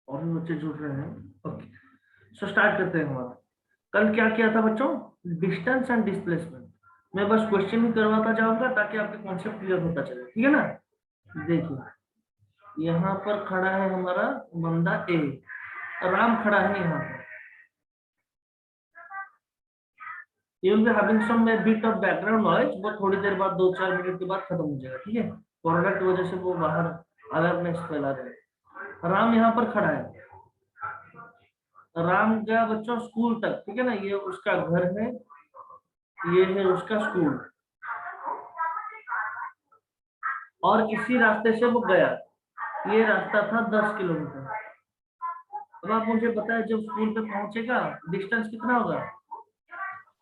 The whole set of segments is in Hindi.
और भी बच्चे जुड़ रहे हैं। ओके, सो स्टार्ट करते हैं हमारा। कल क्या किया था बच्चों? Distance and displacement. मैं बस क्वेश्चन ही करवाता जाऊंगा ताकि आपके कॉन्सेप्ट क्लियर होता चले, ठीक है ना? देखिए यहाँ पर खड़ा है हमारा बंदा ए, राम खड़ा है यहाँ पर। You will be having some a bit of background noise, वो थोड़ी देर बाद 2-4 मिनट के बाद खत्म हो जाएगा, ठीक है? कोरोना की वजह से वो बाहर अवेयरनेस फैला रहे हैं। राम यहाँ पर खड़ा है, राम गया बच्चों स्कूल तक, ठीक है ना? ये उसका घर है, ये है उसका स्कूल, और इसी रास्ते से वो गया। ये रास्ता था 10 किलोमीटर। अब आप मुझे बताएं, जब स्कूल पे पहुंचेगा डिस्टेंस कितना होगा?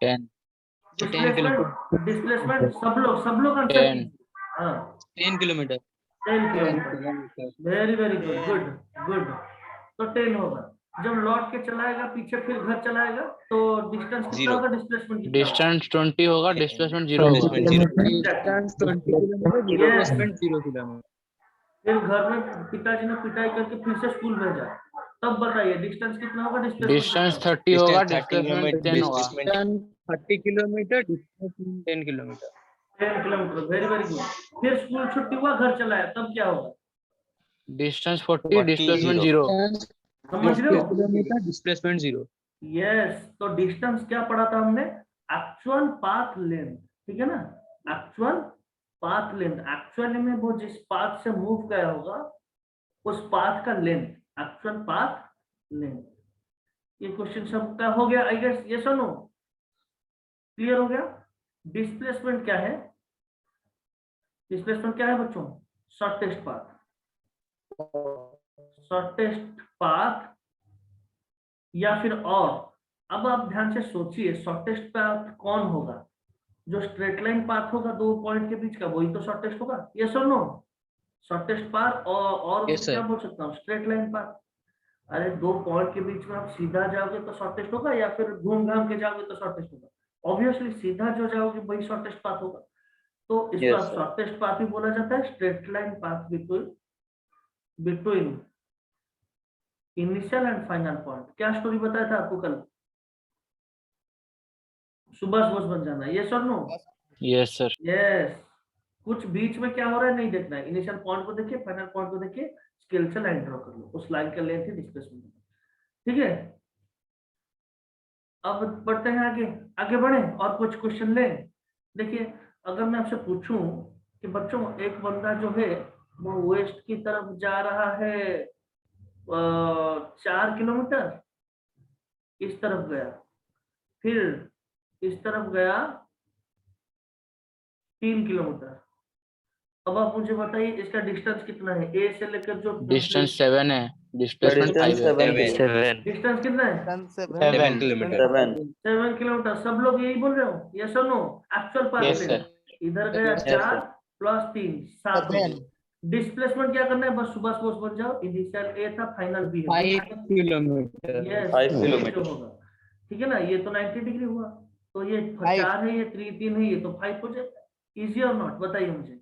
10 डिस्प्लेसमेंट, डिस्प्लेसमेंट सब लोग आंसर 10 कीजिए। हाँ, 10 kilometre 10 kilometre. Very very good, good good. तो 10 होगा। जब लौट के चलाएगा पीछे, फिर घर चलाएगा, तो डिस्टेंस कितना होगा? डिस्प्लेसमेंट कितना होगा? डिस्टेंस 20 होगा, डिस्प्लेसमेंट 0 होगा। Distance 20 kilometre, displacement 0 kilometre. फिर घर में पिताजी ने पिटाई करके फिर से स्कूल भेजा, तब बताइए डिस्टेंस कितना होगा? डिस्टेंस 30 होगा, डिस्प्लेसमेंट 10 होगा। 30 kilometre, distance 10 kilometre. 10 kilometre, very very good. फिर स्कूल छुट्टी हुआ, घर चलाया, तब क्या होगा? Distance 40, displacement 0। समझ रहे हो? Kilometre, displacement 0। यस, तो डिस्टेंस क्या पढ़ा था हमने? एक्चुअल पाथ लेंथ, ठीक है ना? एक्चुअल पाथ लेंथ, एक्चुअली में वो जिस पाथ से मूव किया होगा उस पाथ का लेंथ, एक्चुअल पाथ लेंथ। ये क्वेश्चन सबका हो गया आई गेस, ये सुनो, क्लियर हो गया? डिस्प्लेसमेंट क्या है? डिस्प्लेसमेंट क्या है बच्चों? शॉर्टेस्ट पाथ, शॉर्टेस्ट पाथ, या फिर और। अब आप ध्यान से सोचिए, शॉर्टेस्ट पाथ कौन होगा? जो स्ट्रेट लाइन पाथ होगा 2 पॉइंट के बीच का, वही तो शॉर्टेस्ट होगा। ये सर नो, शॉर्टेस्ट पाथ और Yes, क्या sir. बोल सकता हूँ? Straight line path. अरे 2 पॉइंट के बीच में आप सीधा जाओगे तो शॉर्टेस्ट होगा, या फिर घूम घाम के जाओगे तो शॉर्टेस्ट होगा? ऑब्वियसली सीधा जो जाओगे वही शॉर्टेस्ट पाथ होगा। तो इसका Yes, sir. शॉर्टेस्ट पाथ ही बोला जाता है straight line path between initial and final point. क्या स्टोरी बताया था आपको कल? सुभाष बोस बन जाना, यस और नो? Yes sir. यस। कुछ बीच में क्या हो रहा है नहीं देखना है, इनिशियल पॉइंट को देखिए, फाइनल पॉइंट को देखिए, स्केल से लाइन ड्रॉ कर लो, उस लाइन का लेंथ ही डिस्प्लेसमेंट, ठीक है? अब बढ़ते हैं आगे, आगे बढ़े और कुछ क्वेश्चन लें। देखिए, अगर मैं आपसे पूछूं कि बच्चों एक बंदा जो है वो वेस्ट की तरफ जा रहा है 4 किलोमीटर, इस तरफ गया, फिर इस तरफ गया 3 किलोमीटर। अब आप मुझे बताइए इसका डिस्टेंस कितना है? ए से लेकर जो डिस्टेंस 7 है, डिस्प्लेसमेंट 5 है। 7 डिस्टेंस कितना है? 7 किलोमीटर। 7 किलोमीटर। सब लोग यही बोल रहे हो, यस और no? Actual path yes length sir. इधर गया 4 प्लस 3 7 हो गया। डिस्प्लेसमेंट क्या करना है? बस सुबह बोस बन जाओ, इनिशियल ए था, फाइनल बी है। 5 किलोमीटर। यस, 5 जो किलोमीटर। होगा, ठीक है ना? ये तो 90 डिग्री हुआ, तो ये 4 है, ये 3 है, ये तो 5 हो जाएगा। इजी और नॉट, बताइए मुझे।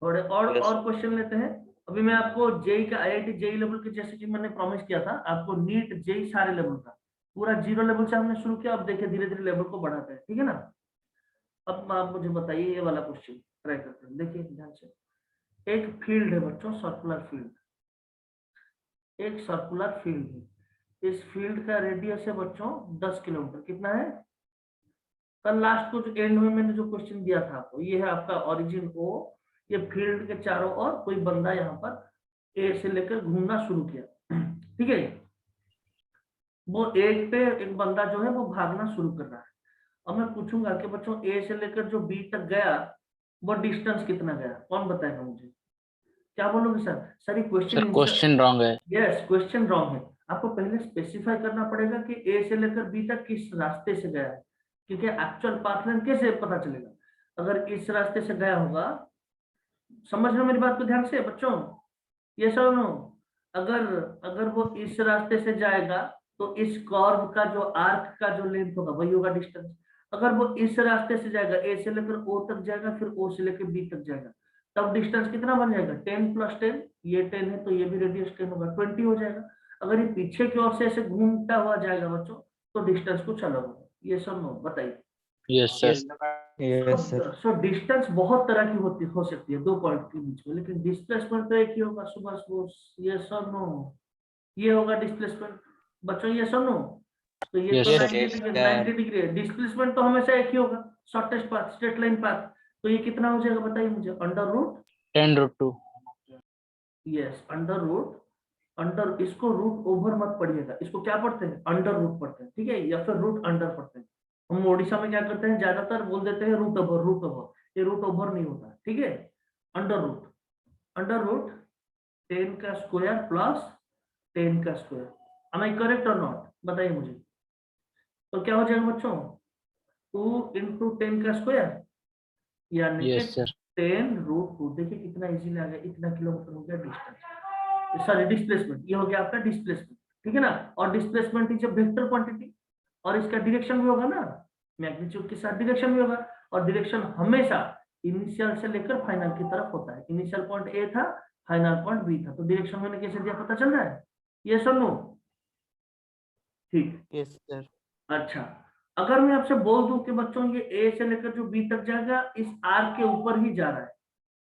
थोड़े और क्वेश्चन लेते हैं। अभी मैं आपको जेई का, आईआईटी जेई लेवल के, जैसे कि मैंने प्रॉमिस किया था आपको, नीट जेई सारे लेवल का, पूरा 0 लेवल से हमने शुरू किया। अब देखिए धीरे धीरे लेवल को बढ़ाते हैं, ठीक है ना? अब आप मुझे बताइए, ये वाला क्वेश्चन ट्राई करते हैं, देखिए ध्यान से। एक फील्ड है बच्चों, सर्कुलर फील्ड, एक सर्कुलर फील्ड है। इस फील्ड का रेडियस है बच्चों 10 किलोमीटर। कितना है? कल लास्ट को जो एंड में मैंने जो क्वेश्चन दिया था आपको, ये है आपका ओरिजिन ओ। ये फील्ड के चारों ओर कोई बंदा यहाँ पर ए से लेकर घूमना शुरू किया, ठीक है? वो एक पे एक बंदा जो है वो भागना शुरू कर रहा है। अब मैं पूछूंगा कि बच्चों ए से लेकर जो बी तक गया, वो डिस्टेंस कितना गया? कौन बताएगा मुझे? क्या बोलोगे सर? सर ये सर क्वेश्चन, क्वेश्चन रॉन्ग है। यस, क्वेश्चन रॉन्ग है। आपको पहले स्पेसिफाई करना पड़ेगा कि ए से लेकर बी तक किस रास्ते से गया है, क्योंकि एक्चुअल पाथ लेंथ कैसे पता चलेगा? अगर इस रास्ते से गया होगा, समझ लो मेरी बात को ध्यान से बच्चों, ये सब नो। अगर अगर वो इस रास्ते से जाएगा तो इस कर्व का जो आर्क का जो लेंथ होगा वही होगा डिस्टेंस। अगर वो इस रास्ते से जाएगा, ए से लेकर ओ तक जाएगा, फिर ओ से लेकर बी तक जाएगा, तब डिस्टेंस कितना बन जाएगा? 10 + 10, ये 10 है तो ये भी रेडियस 10 होगा, 20 हो जाएगा। अगर ये पीछे की ओर से ऐसे घूमता हुआ जाएगा बच्चों तो डिस्टेंस कुछ अलग होगा। ये सब नो बताइए। Yes sir. Yes sir. So distance बहुत तरह की हो सकती है दो पॉइंट के बीच में, लेकिन डिस्प्लेसमेंट तो एक ही होगा। सुबह ये सब नो, ये होगा डिस्प्लेसमेंट बच्चों, ये सब नो। तो ये Yes, तो sir. 90 डिग्री है। डिस्प्लेसमेंट तो हमेशा एक ही होगा, shortest path, straight line path. तो ये कितना हो जाएगा बताइए मुझे। Under root 10√2। Yes under root, under, इसको रूट ओवर मत पढ़िएगा, इसको क्या पढ़ते हैं अंडर रूट पढ़ते हैं, ठीक है, या फिर रूट अंडर पढ़ते हैं। हम ओडिशा में क्या करते हैं ज्यादातर बोल देते हैं रूट ओवर, रूट ओवर। ये रूट ओवर नहीं होता, ठीक है। अंडर रूट, अंडर रूट 10 का स्क्वायर प्लस 10 का स्क्वायर। एम आई करेक्ट और नॉट बताइए मुझे। तो क्या हो जाएगा बच्चों 2 इंटू 10 का स्क्वायर यानी कि Yes, sir. 10√2। देखिए कितना इजीली आ गया, इतना किलोमीटर हो गया डिस्टेंस, सॉरी डिस्प्लेसमेंट। ये हो गया आपका डिस्प्लेसमेंट, ठीक है ना। और displacement is a vector quantity, और इसका डायरेक्शन भी होगा ना, मैग्नीट्यूड के साथ डायरेक्शन भी होगा। और डायरेक्शन हमेशा इनिशियल से लेकर फाइनल की तरफ होता है। इनिशियल पॉइंट ए था, फाइनल पॉइंट बी था, तो डायरेक्शन मैंने कैसे दिया पता चल रहा है। ये सब नो ठीक। Yes sir. अच्छा, अगर मैं आपसे बोल दूं कि बच्चों ये ए से लेकर जो बी तक जाएगा इस आर के ऊपर ही जा रहा है,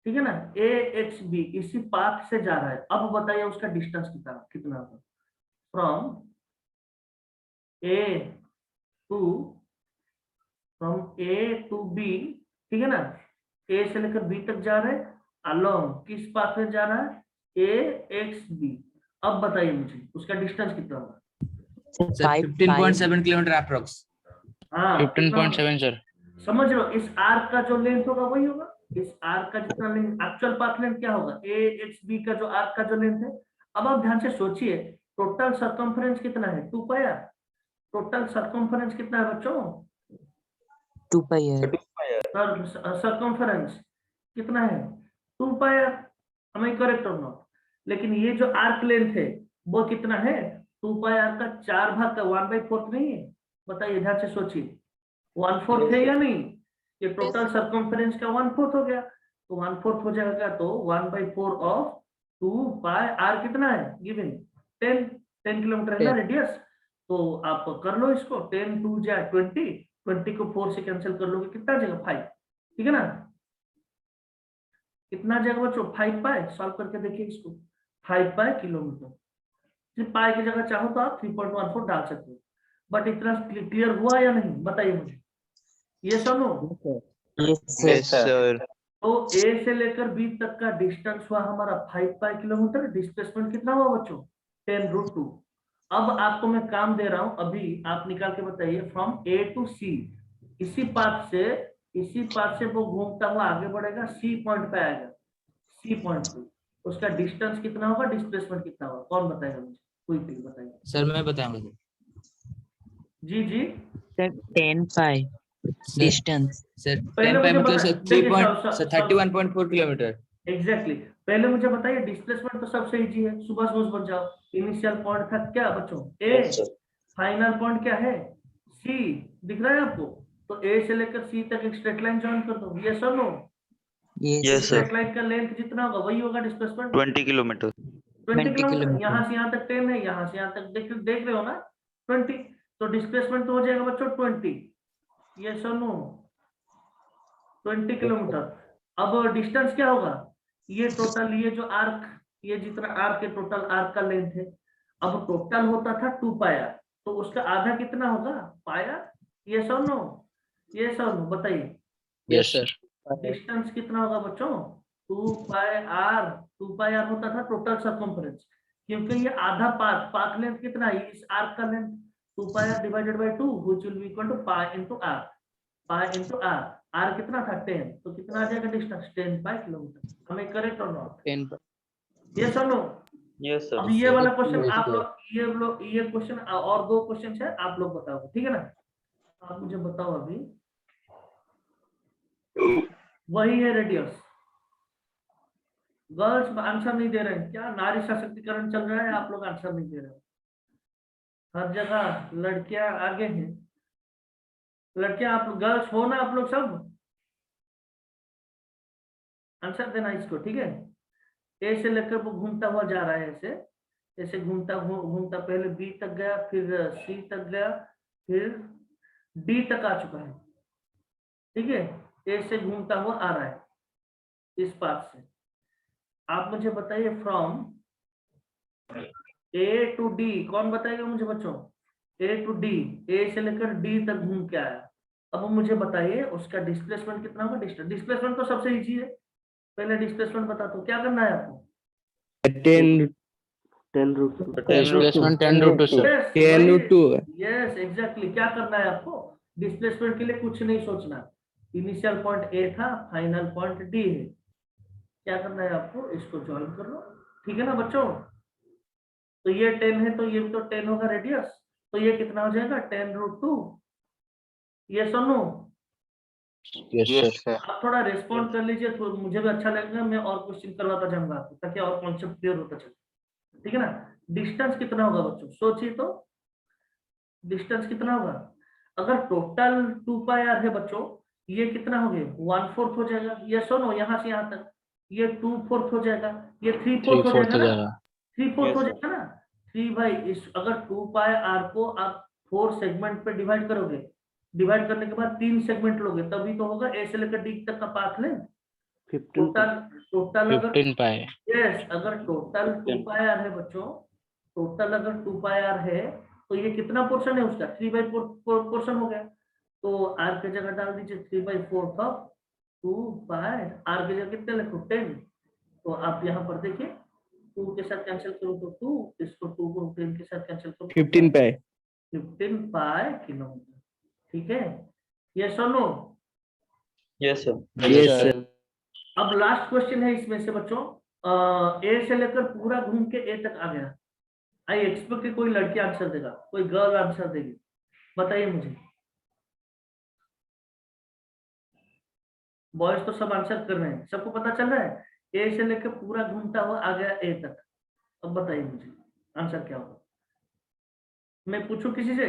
ठीक है ना, ए एक्स बी इसी पाथ से जा रहा है। अब बताइए उसका डिस्टेंस कितना कितना होगा from A to, from A to B, ठीक है ना। ए से लेकर बी तक जा रहे हैं, अलोंग किस पाथ में जा रहा है ए एक्स बी। अब बताइए मुझे उसका डिस्टेंस कितना होगा। Sir 15.7 kilometre approx. हाँ 15.7 सर। समझ लो, इस आर्क का जो लेंथ होगा वही होगा। इस आर्क का जितना लेंथ, एक्चुअल पाथ लेंथ क्या होगा ए एक्स बी का जो आर्क का जो लेंथ है। अब आप ध्यान से सोचिए टोटल सर्कम्फरेंस कितना है 2 पाई आर। टोटल सर्कम्फरेंस कितना है बच्चों 2 पाई है। सर्कम्फरेंस कितना है 2 पाई आर। हमें करेक्ट और नॉट। लेकिन ये जो आर्क लेंथ है वो कितना है 2 पाई आर का 4 भाग का 1/4 नहीं है। बताइए ध्यान से सोचिए 1/4 है या नहीं। ये टोटल सर्कम्फरेंस का 1/4 हो गया, तो 1/4 हो जाएगा, तो 1/4 ऑफ 2 पाई आर कितना है गिवन 10 किलोमीटर है ना रेडियस। तो आप कर लो इसको 10 2 जा 20 को 4 से कैंसिल कर लोगे कितना जाएगा 5, ठीक है ना। कितना जाएगा बच्चों 5 पाई। सॉल्व करके देखिए इसको 5 पाई किलोमीटर। सिर्फ पाई की जगह चाहो तो आप 3.14 डाल सकते हो। बट इतना क्लियर हुआ या नहीं बताइए मुझे, ये सुनो। Yes sir. तो ए से लेकर बी तक का डिस्टेंस हुआ हमारा 5 पाई किलोमीटर। डिस्प्लेसमेंट कितना हुआ बच्चों 10√2। अब आपको मैं काम दे रहा हूं, अभी आप निकाल के बताइए फ्रॉम ए टू सी। इसी पाथ से वो घूमता हुआ आगे बढ़ेगा, सी पॉइंट पे आएगा, सी पॉइंट पे उसका डिस्टेंस कितना होगा, डिस्प्लेसमेंट कितना होगा, कौन बताएगा मुझे, कोई भी बताइए। सर मैं बताऊंगा जी जी सर 10 पाई डिस्टेंस। सर पहले 10 पाई मुझे मतलब बता सर देखिए 31.4 किलोमीटर। एग्जैक्टली पहले मुझे बताइए डिस्प्लेसमेंट तो सबसे इजी है, सुबह सुबह बन जाओ। इनिशियल पॉइंट था क्या बच्चों ए, फाइनल पॉइंट क्या है सी, दिख रहा है आपको। तो ए से लेकर सी तक एक स्ट्रेट लाइन जॉइन कर दो, ये सब नो। यस स्ट्रेट लाइन का लेंथ जितना होगा वही होगा डिस्प्लेसमेंट 20 किलोमीटर। 20 किलोमीटर। किलोमीटर। यहाँ से यहाँ तक 10 है, यहाँ से यहाँ तक देख रहे हो ना 20। तो डिस्प्लेसमेंट तो हो जाएगा बच्चों 20, ये सब नो 20 किलोमीटर। अब डिस्टेंस क्या होगा, ये टोटल ये जो आर्क, ये जितना आर्क है टोटल आर्क का लेंथ है। अब टोटल होता था 2 पाया, तो उसका आधा कितना होगा पाया, ये सब नो, ये सब नो बताइए। Yes sir. डिस्टेंस कितना होगा बच्चों 2 पाई आर होता था टोटल सर्कम्फरेंस। क्योंकि ये आधा पाथ लेंथ कितना है इस आर्क का length 2 pi r divided by 2 which will be equal to pi into r. Pi into r, r कितना था 10, तो कितना आ जाएगा डिस्टेंस 10 पाई किलोमीटर। हमें करेक्ट और नॉट 10 ये सुनो। यस अब सर। ये वाला क्वेश्चन आप लोग ये क्वेश्चन और 2 क्वेश्चन है आप लोग बताओ, ठीक है ना। आप मुझे बताओ अभी, वही है रेडियस। गर्ल्स आंसर नहीं दे रहे हैं क्या, नारी सशक्तिकरण चल रहा है आप लोग आंसर नहीं दे रहे हो। हर जगह लड़कियां आगे हैं, लड़कियां आप गर्ल्स हो ना आप लोग सब, आंसर देना इसको, ठीक है। ए से लेकर वो घूमता हुआ जा रहा है ऐसे, ऐसे घूमता घूमता पहले बी तक गया, फिर सी तक गया, फिर डी तक आ चुका है। ठीक है, ए से घूमता हुआ आ रहा है इस पाथ से। आप मुझे बताइए फ्रॉम ए टू डी, कौन बताएगा मुझे बच्चों? ए टू डी, ए से लेकर डी तक घूम के आया। अब मुझे बताइए उसका डिस्प्लेसमेंट कितना होगा? डिस्प्लेसमेंट तो सबसे इजी है, पहले डिस्प्लेसमेंट बता दो। क्या करना है आपको? 10 root 2. Displacement 10 root 2 sir. 10 root 2. Yes exactly. क्या करना है आपको? डिस्प्लेसमेंट के लिए कुछ नहीं सोचना। इनिशियल पॉइंट ए था, फाइनल पॉइंट डी है। क्या करना है आपको? इसको ज्वाइन कर लो। ठीक है ना बच्चों? तो ये 10 है, तो ये भी तो 10 होगा रेडियस, तो ये कितना हो जाएगा? 10 रूट 2। ये सुनो, Yes sir. आप थोड़ा रिस्पॉन्ड कर लीजिए तो मुझे भी अच्छा लगेगा, मैं और क्वेश्चन करवाता जाऊंगा आपको ताकि और कॉन्सेप्ट क्लियर होता चले। ठीक है ना? डिस्टेंस कितना होगा बच्चों? सोचिए तो, डिस्टेंस कितना होगा? अगर टोटल 2 पाई आर है बच्चों, ये कितना हो गया? 1/4 हो जाएगा। ये सुनो, यहाँ से यहाँ तक ये 2/4 हो जाएगा, ये 3/4 हो 3/4 जाएगा हो ना? जाएगा। 3/4 हो Yes, जाएगा ना? 3 भाई इस अगर 2 पाई आर को आप 4 सेगमेंट पे डिवाइड करोगे, डिवाइड करने के बाद 3 सेगमेंट लोगे, तभी तो होगा ए से लेकर डी तक का पाथ ले। 15. टोटल अगर 15 pi. यस, अगर टोटल 2 पाई आर है बच्चों, टोटल अगर 2 पाई आर है तो ये कितना पोर्शन है उसका? 3/4 पोर्शन हो गया। तो आर की जगह डाल दीजिए 3/4 ऑफ 2 पाई आर की जगह कितने लिखो? 10। तो आप यहाँ पर देखिए 2 के साथ कैंसिल करो तो 2, इसको 2 को 10 के साथ कैंसिल करो 15 pi. 15 पाई किलोमीटर। ठीक है, ये सुनो। Yes, sir. Yes, sir. अब लास्ट क्वेश्चन है इसमें से बच्चों, ए से लेकर पूरा घूम के ए तक आ गया। आई एक्सपेक्ट कि कोई लड़की आंसर देगा, कोई गर्ल आंसर देगी। बताइए मुझे। बॉयज तो सब आंसर कर रहे हैं, सबको पता चल रहा है ए से लेकर पूरा घूमता हुआ आ गया ए तक। अब बताइए मुझे आंसर क्या होगा? मैं पूछूं किसी से?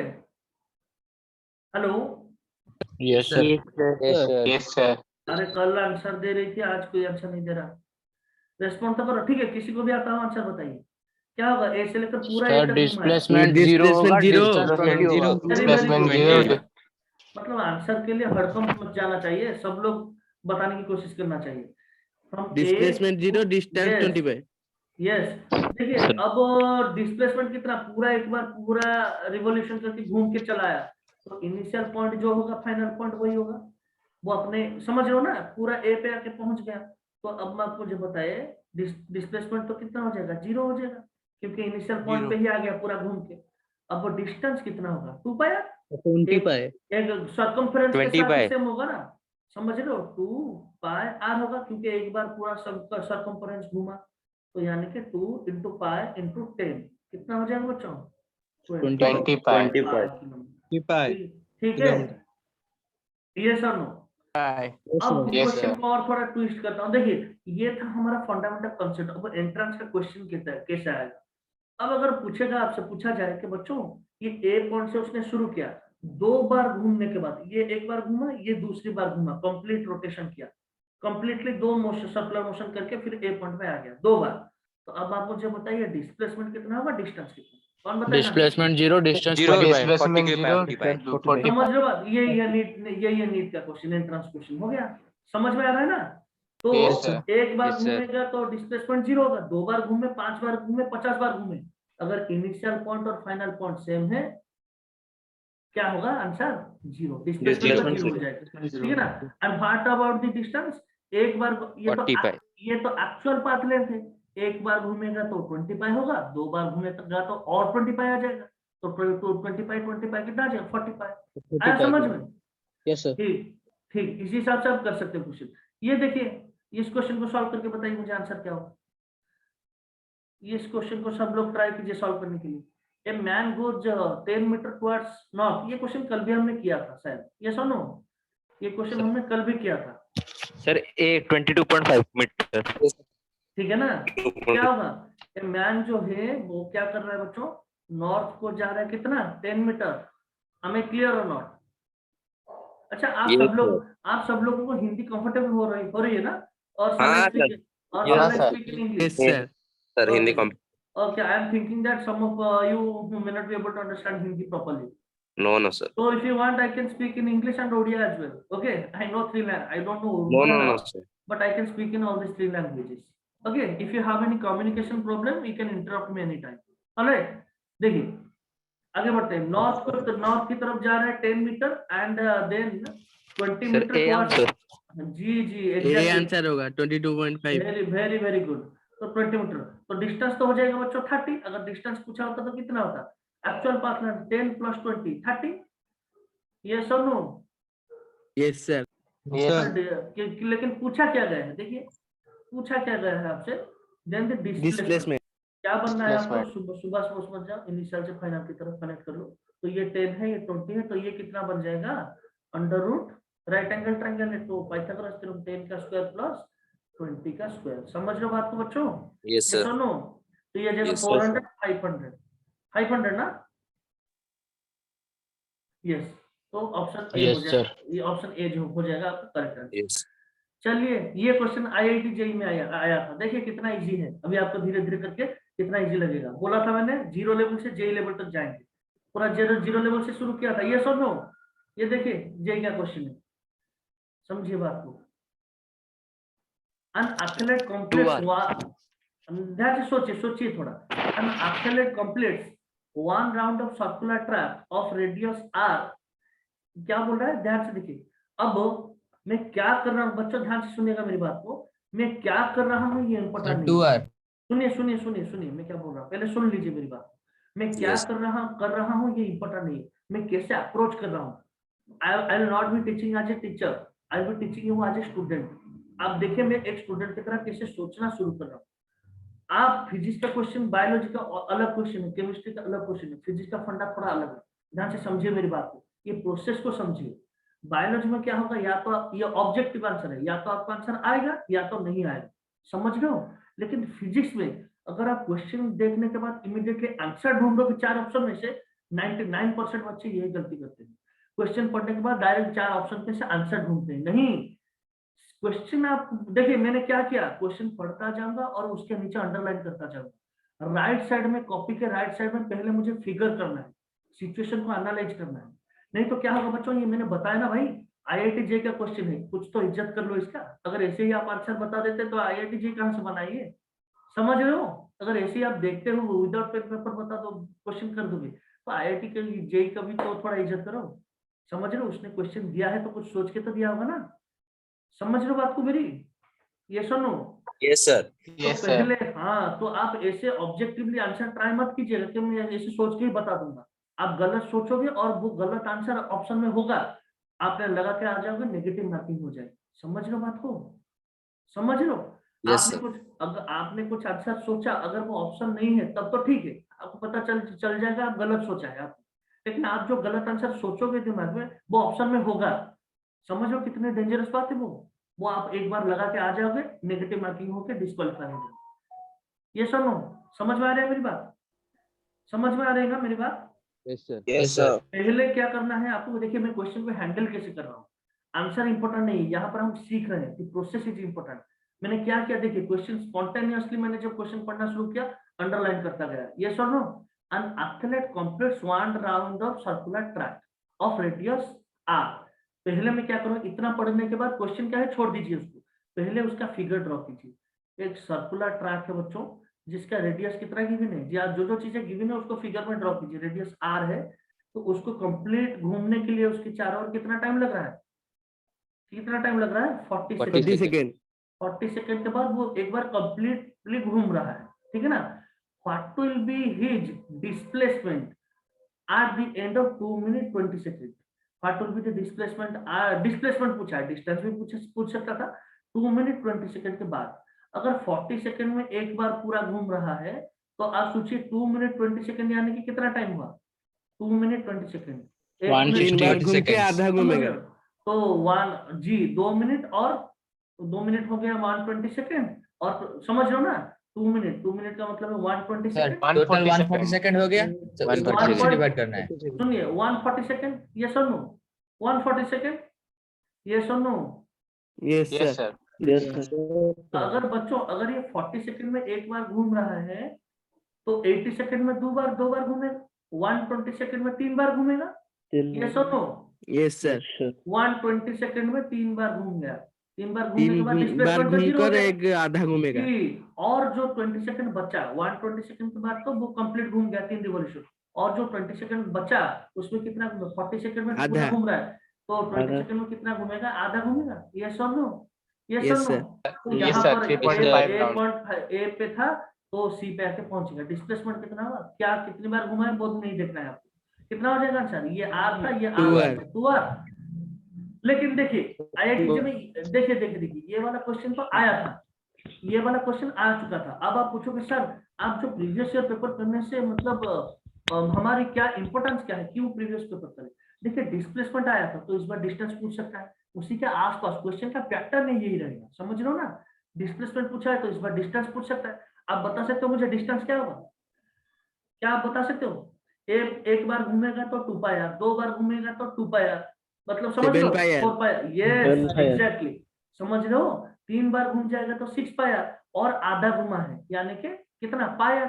Hello, Yes sir. Yes sir. अरे कल आंसर दे रही थी, आज कोई आंसर नहीं दे रहा। रेस्पॉन्ड तो करो। ठीक है, किसी को भी आता हो आंसर बताइए। क्या होगा? ए से लेकर पूरा ए Sir तक घुमा है। displacement 0 होगा, distance 20 होगा। Displacement Very 0. good. मतलब आंसर के लिए हड़कंप मत जाना चाहिए, सब लोग बताने की कोशिश करना चाहिए। From A Displacement 0, distance Yes. 20 pi. Yes, देखिए अब डिस्प्लेसमेंट कितना? पूरा एक बार पूरा रिवॉल्यूशन करके घूम के चला आया, तो इनिशियल पॉइंट जो होगा फाइनल पॉइंट वही होगा। वो अपने समझ रहे हो ना, पूरा ए पे आके पहुंच गया। तो अब आप मुझे बताइए डिस्प्लेसमेंट तो कितना हो जाएगा? 0 हो जाएगा, क्योंकि इनिशियल पॉइंट पे ही आ गया पूरा घूम के। अब वो डिस्टेंस कितना होगा? 2 पाई 20 pi. एक सर्कमफरेंस के 20 साथ पाई। सेम होगा ना? समझ रहे हो? 2 पाई आर होगा, क्योंकि एक बार पूरा सर्कमफरेंस घूमा, तो यानी कि 2 into पाई into 10 कितना हो जाएगा बच्चों? 20 pi. 20 pi. किलोमीटर। ठीक है, ये सब नो। अब Yes, क्वेश्चन sir. को और थोड़ा ट्विस्ट करता हूँ। देखिए, ये था हमारा फंडामेंटल कांसेप्ट। अब एंट्रेंस का क्वेश्चन कैसे आएगा? अब अगर पूछेगा, आपसे पूछा जाए कि बच्चों ये ए पॉइंट से उसने शुरू किया, 2 बार घूमने के बाद ये एक बार घूमा, ये दूसरी बार घूमा, कंप्लीट रोटेशन किया, कंप्लीटली 2 मोशन सर्कुलर मोशन करके फिर ए पॉइंट पे आ गया 2 बार। तो अब आप मुझे बताइए डिस्प्लेसमेंट कितना होगा, डिस्टेंस कितना? कौन बताएगा? Displacement 0, distance 0. 40 pi. Displacement 0. 40 pi. समझ लो बात, यही है नीट का क्वेश्चन, एंट्रेंस क्वेश्चन हो गया। समझ में आ रहा है ना? तो Yes, sir. एक बार Yes, sir. घूमेगा तो डिस्प्लेसमेंट 0 होगा, 2 बार घूमे, 5 बार घूमे, 50 बार घूमे, अगर इनिशियल पॉइंट और फाइनल पॉइंट सेम है, क्या होगा आंसर? 0। डिस्प्लेसमेंट 0 हो जाएगा। ठीक है ना? And what about the distance? एक बार 40 pi. ये तो एक्चुअल पाथ लेंथ है। एक बार घूमेगा तो 20 पाई होगा, 2 बार घूमेगा तो और 20 पाई आ जाएगा, तो 20 पाई कितना आ जाएगा? 40 पाई। आया समझ में? Yes, sir. ठीक, इसी हिसाब से आप कर सकते हो क्वेश्चन। ये देखिए, इस क्वेश्चन को सॉल्व करके बताइए मुझे आंसर क्या होगा। इस क्वेश्चन को सब लोग ट्राई कीजिए सॉल्व करने के लिए। A man goes 10 metre towards north. ये क्वेश्चन कल भी हमने किया था शायद, ये सुनो, ये क्वेश्चन हमने कल भी किया था Sir, A 22.5 meter. ठीक है ना? क्या होगा? ए मैन जो है वो क्या कर रहा है बच्चों? नॉर्थ को जा रहा है कितना? 10 मीटर। हमें क्लियर और नॉट? अच्छा, आप सब लोगों को हिंदी कंफर्टेबल हो रही है ना? और हाँ, English Yes, sir. Yes, sir. Sir, Hindi Okay, I am thinking that some of you may not be able to understand Hindi properly. No, no, sir. So if you want, I can speak in English and Odia as well. Okay, I know 3 languages. I don't know No, Urdu no, and no, all, sir. but I can speak in all these 3 languages. Okay, if you have any communication problem, you can interrupt me anytime. Alright, देखिए आगे बढ़ते हैं. नॉर्थ की तरफ जा रहे हैं 10 metre and then 20 sir metre a answer जी ए एग्जैक्टली आंसर होगा 22.5. Very very very good. तो 20 मीटर तो डिस्टेंस तो हो जाएगा बच्चों 30. अगर डिस्टेंस पूछा होता तो कितना होता? Actual path length 10 + 20 30. यस और नो? Yes sir. लेकिन पूछा क्या गया है? देखिए पूछा क्या गया है आपसे. देन द डिस्प्लेसमेंट क्या बनना है आपको? सुबह से समझ जाओ. इनिशियल से फाइनल की तरफ कनेक्ट कर लो. तो ये 10 है, ये 20 है, तो ये कितना बन जाएगा? Under root right angle triangle है तो पाइथागोरस थ्योरम 10 का स्क्वायर प्लस 20 का स्क्वायर. समझ रहे हो बात को बच्चों? Yes, sir. नो? तो ये जगह Yes, sir. 400 500 ना? यस. तो ऑप्शन ए हो यस जाएगा. सर. ये ऑप्शन ए जो हो जाएगा आपका करेक्ट आंसर. Yes. चलिए ये क्वेश्चन आईआईटी जेई में आया था. देखिए कितना इजी है. अभी आपको धीरे धीरे करके कितना इजी लगेगा. बोला था मैंने 0 लेवल से जेई लेवल तक जाएंगे. पूरा 0 लेवल से शुरू किया था. ये सुनो, ये देखिए जेई का क्वेश्चन है. समझिए बात को. An athlete completes ध्यान से सोचिए थोड़ा. An athlete completes 1 round of circular track of radius r. क्या बोल रहा है? ध्यान से देखिए. अब मैं क्या कर रहा हूँ बच्चों, ध्यान से सुनिएगा मेरी बात को. मैं क्या कर रहा हूँ ये इम्पोर्टेंट नहीं है. सुनिए मैं क्या बोल रहा हूँ. पहले सुन लीजिए मेरी बात. मैं क्या Yes. कर रहा हूँ ये इम्पोर्टेंट नहीं है. मैं कैसे अप्रोच कर रहा हूँ. I will not be teaching as a teacher, I will be teaching you as a student. आप देखिए मैं एक स्टूडेंट की तरह कैसे सोचना शुरू कर रहा हूँ. आप फिजिक्स का क्वेश्चन, बायोलॉजी का अलग क्वेश्चन है, केमिस्ट्री का अलग क्वेश्चन है, फिजिक्स का फंडा थोड़ा अलग है. ध्यान से समझिए मेरी बात को. ये प्रोसेस को समझिए. बायोलॉजी में क्या होगा, या तो ये ऑब्जेक्टिव आंसर है, या तो आपका आंसर आएगा या तो नहीं आएगा. समझ रहे हो? लेकिन फिजिक्स में अगर आप क्वेश्चन देखने के बाद इमीडिएटली आंसर ढूंढोगे 4 ऑप्शन में से, 99% बच्चे यही गलती करते हैं. क्वेश्चन पढ़ने के बाद डायरेक्ट 4 ऑप्शन में से आंसर ढूंढते हैं. नहीं, क्वेश्चन आप देखिए मैंने क्या किया. क्वेश्चन पढ़ता जाऊंगा और उसके नीचे अंडरलाइन करता जाऊंगा. राइट साइड में, कॉपी के राइट साइड में पहले मुझे फिगर करना है, सिचुएशन को एनालाइज करना है. नहीं तो क्या होगा बच्चों, ये मैंने बताया ना भाई, आईआईटी जे का क्वेश्चन है, कुछ तो इज्जत कर लो इसका. अगर ऐसे ही आप आंसर बता देते तो आईआईटी जे कहां से बनाइए. समझ रहे हो? अगर ऐसे ही आप देखते हो विदाउट पेन पेपर बता दो, क्वेश्चन कर दोगे, तो आईआईटी के जेई का भी तो थोड़ा इज्जत करो. समझ रहे हो? उसने क्वेश्चन दिया है तो कुछ सोच के तो दिया होगा ना. समझ रहे हो बात को मेरी? ये सुनो. Yes, sir. तो पहले हाँ, तो आप ऐसे ऑब्जेक्टिवली आंसर ट्राई मत कीजिएगा कि मैं ऐसे सोच के ही बता दूंगा. आप गलत सोचोगे और वो गलत आंसर ऑप्शन में होगा, आपने लगा के आ जाओगे, नेगेटिव मार्किंग हो जाएगी. समझ रहे हो बात को? समझ रहे हो? Yes, अगर आपने कुछ आंसर सोचा, अगर वो ऑप्शन नहीं है तब तो ठीक है, आपको पता चल जाएगा आप गलत सोचा है आपने. लेकिन आप जो गलत आंसर सोचोगे दिमाग में, वो ऑप्शन में होगा. समझ लो कितने डेंजरस बात है वो आप एक बार लगा के आ जाओगे, नेगेटिव मार्किंग होकर डिस्क्वालीफाई हो जाओगे. ये सुनो, समझ में आ रहा है मेरी बात? समझ में आ रही है ना मेरी बात? Yes, sir. पहले क्या करना है आपको. देखिए मैं क्वेश्चन को हैंडल कैसे कर रहा हूँ. आंसर इंपॉर्टेंट नहीं है, यहाँ पर हम सीख रहे हैं कि प्रोसेस इज इंपॉर्टेंट. मैंने क्या किया देखिए, क्वेश्चन स्पॉन्टेनियसली मैंने जब क्वेश्चन पढ़ना शुरू किया, अंडरलाइन करता गया. ये सुनो, an athlete completes 1 round of circular track of radius r. पहले मैं क्या करूँ, इतना पढ़ने के बाद क्वेश्चन क्या है छोड़ दीजिए उसको, पहले उसका फिगर ड्रॉ कीजिए. एक सर्कुलर ट्रैक है बच्चों, जिसका रेडियस कितना गिवन है, जी जो चीजें गिवन है उसको फिगर में ड्रॉ कीजिए. रेडियस r है तो उसको कंप्लीट घूमने के लिए उसके चारों ओर कितना टाइम लग रहा है? 40 सेकेंड. 40 सेकेंड के बाद वो एक बार कंप्लीटली घूम रहा है. ठीक है ना? What will be his displacement at the end of 2 minute 20 second. What will be the displacement पूछा है, डिस्टेंस भी पूछ सकता था. 2 मिनट 20 सेकेंड के बाद अगर 40 सेकेंड में एक बार पूरा घूम रहा है, तो आप सोचिए 2 मिनट 20 सेकेंड यानी कि कितना टाइम हुआ? 2 मिनट 20 सेकेंड. 160 घूम के आधा घूमेगा. तो 2 मिनट और 2 मिनट हो गया 120 सेकेंड. और समझ रहे हो ना, 2 मिनट का मतलब है 120 सेकेंड. टोटल 140 सेकंड हो गया. 140 से डिवाइड करना है. सुनिए 140 सेकेंड. ये सुनो 140 सेकेंड. ये सुनो. Yes sir. अगर बच्चों अगर ये 40 सेकंड में एक बार घूम रहा है तो 80 सेकंड में दो बार घूमेगा, 120 सेकंड में 3 बार घूमेगा, यस और नो? यस सर 120 सेकंड में 3 बार घूम गया, 3 बार घूमने तीन के बाद बार डिस्प्लेसमेंट तो जीरो हो घूमकर जाएगा। एक आधा घूमेगा। जी, और जो 20 सेकंड बचा, 120 सेकंड के बाद तो वो कंप्लीट घूम गया 3 रिवॉल्यूशन, और जो 20 सेकंड बचा उसमें कितना घूमेगा? 40 सेकंड में पूरा आधा। घूम रहा है, तो 20 सेकंड में कितना घूमेगा? आधा घूमेगा, यस और नो? यस और यस नो? सर तो Yes, यहाँ sir, पर 3.5 A round. पॉइंट ए पे था तो सी पे आके पहुंचेगा। डिस्प्लेसमेंट कितना हुआ, क्या कितनी बार घुमा है वो नहीं देखना है आपको, कितना हो जाएगा आंसर? ये आर था, ये Two आर R. 2 आर। लेकिन देखिए IIT में देखिए ये वाला क्वेश्चन तो आया था, ये वाला क्वेश्चन आ चुका था। अब आप पूछोगे सर आप जो प्रीवियस ईयर पेपर करने से मतलब हमारी क्या इंपॉर्टेंस क्या है, क्यों प्रीवियस पेपर करें? देखिए डिस्प्लेसमेंट आया था तो इस बार डिस्टेंस पूछ सकता है, उसी के आसपास क्वेश्चन का पैटर्न यही रहेगा, समझ रहे हो ना? डिस्प्लेसमेंट पूछा है तो इस बार डिस्टेंस पूछ सकता है। आप बता सकते हो मुझे डिस्टेंस क्या होगा? क्या आप बता सकते हो? एक बार घूमेगा तो 2 पाई आर, 2 बार घूमेगा तो 2 पाई आर, मतलब समझ लो 7 pi r 4 पाई, यस एग्जैक्टली, समझ रहे हो? 3 बार घूम जाएगा तो 6 पाई आर, और आधा घुमा है यानी कि कितना? पाई आर।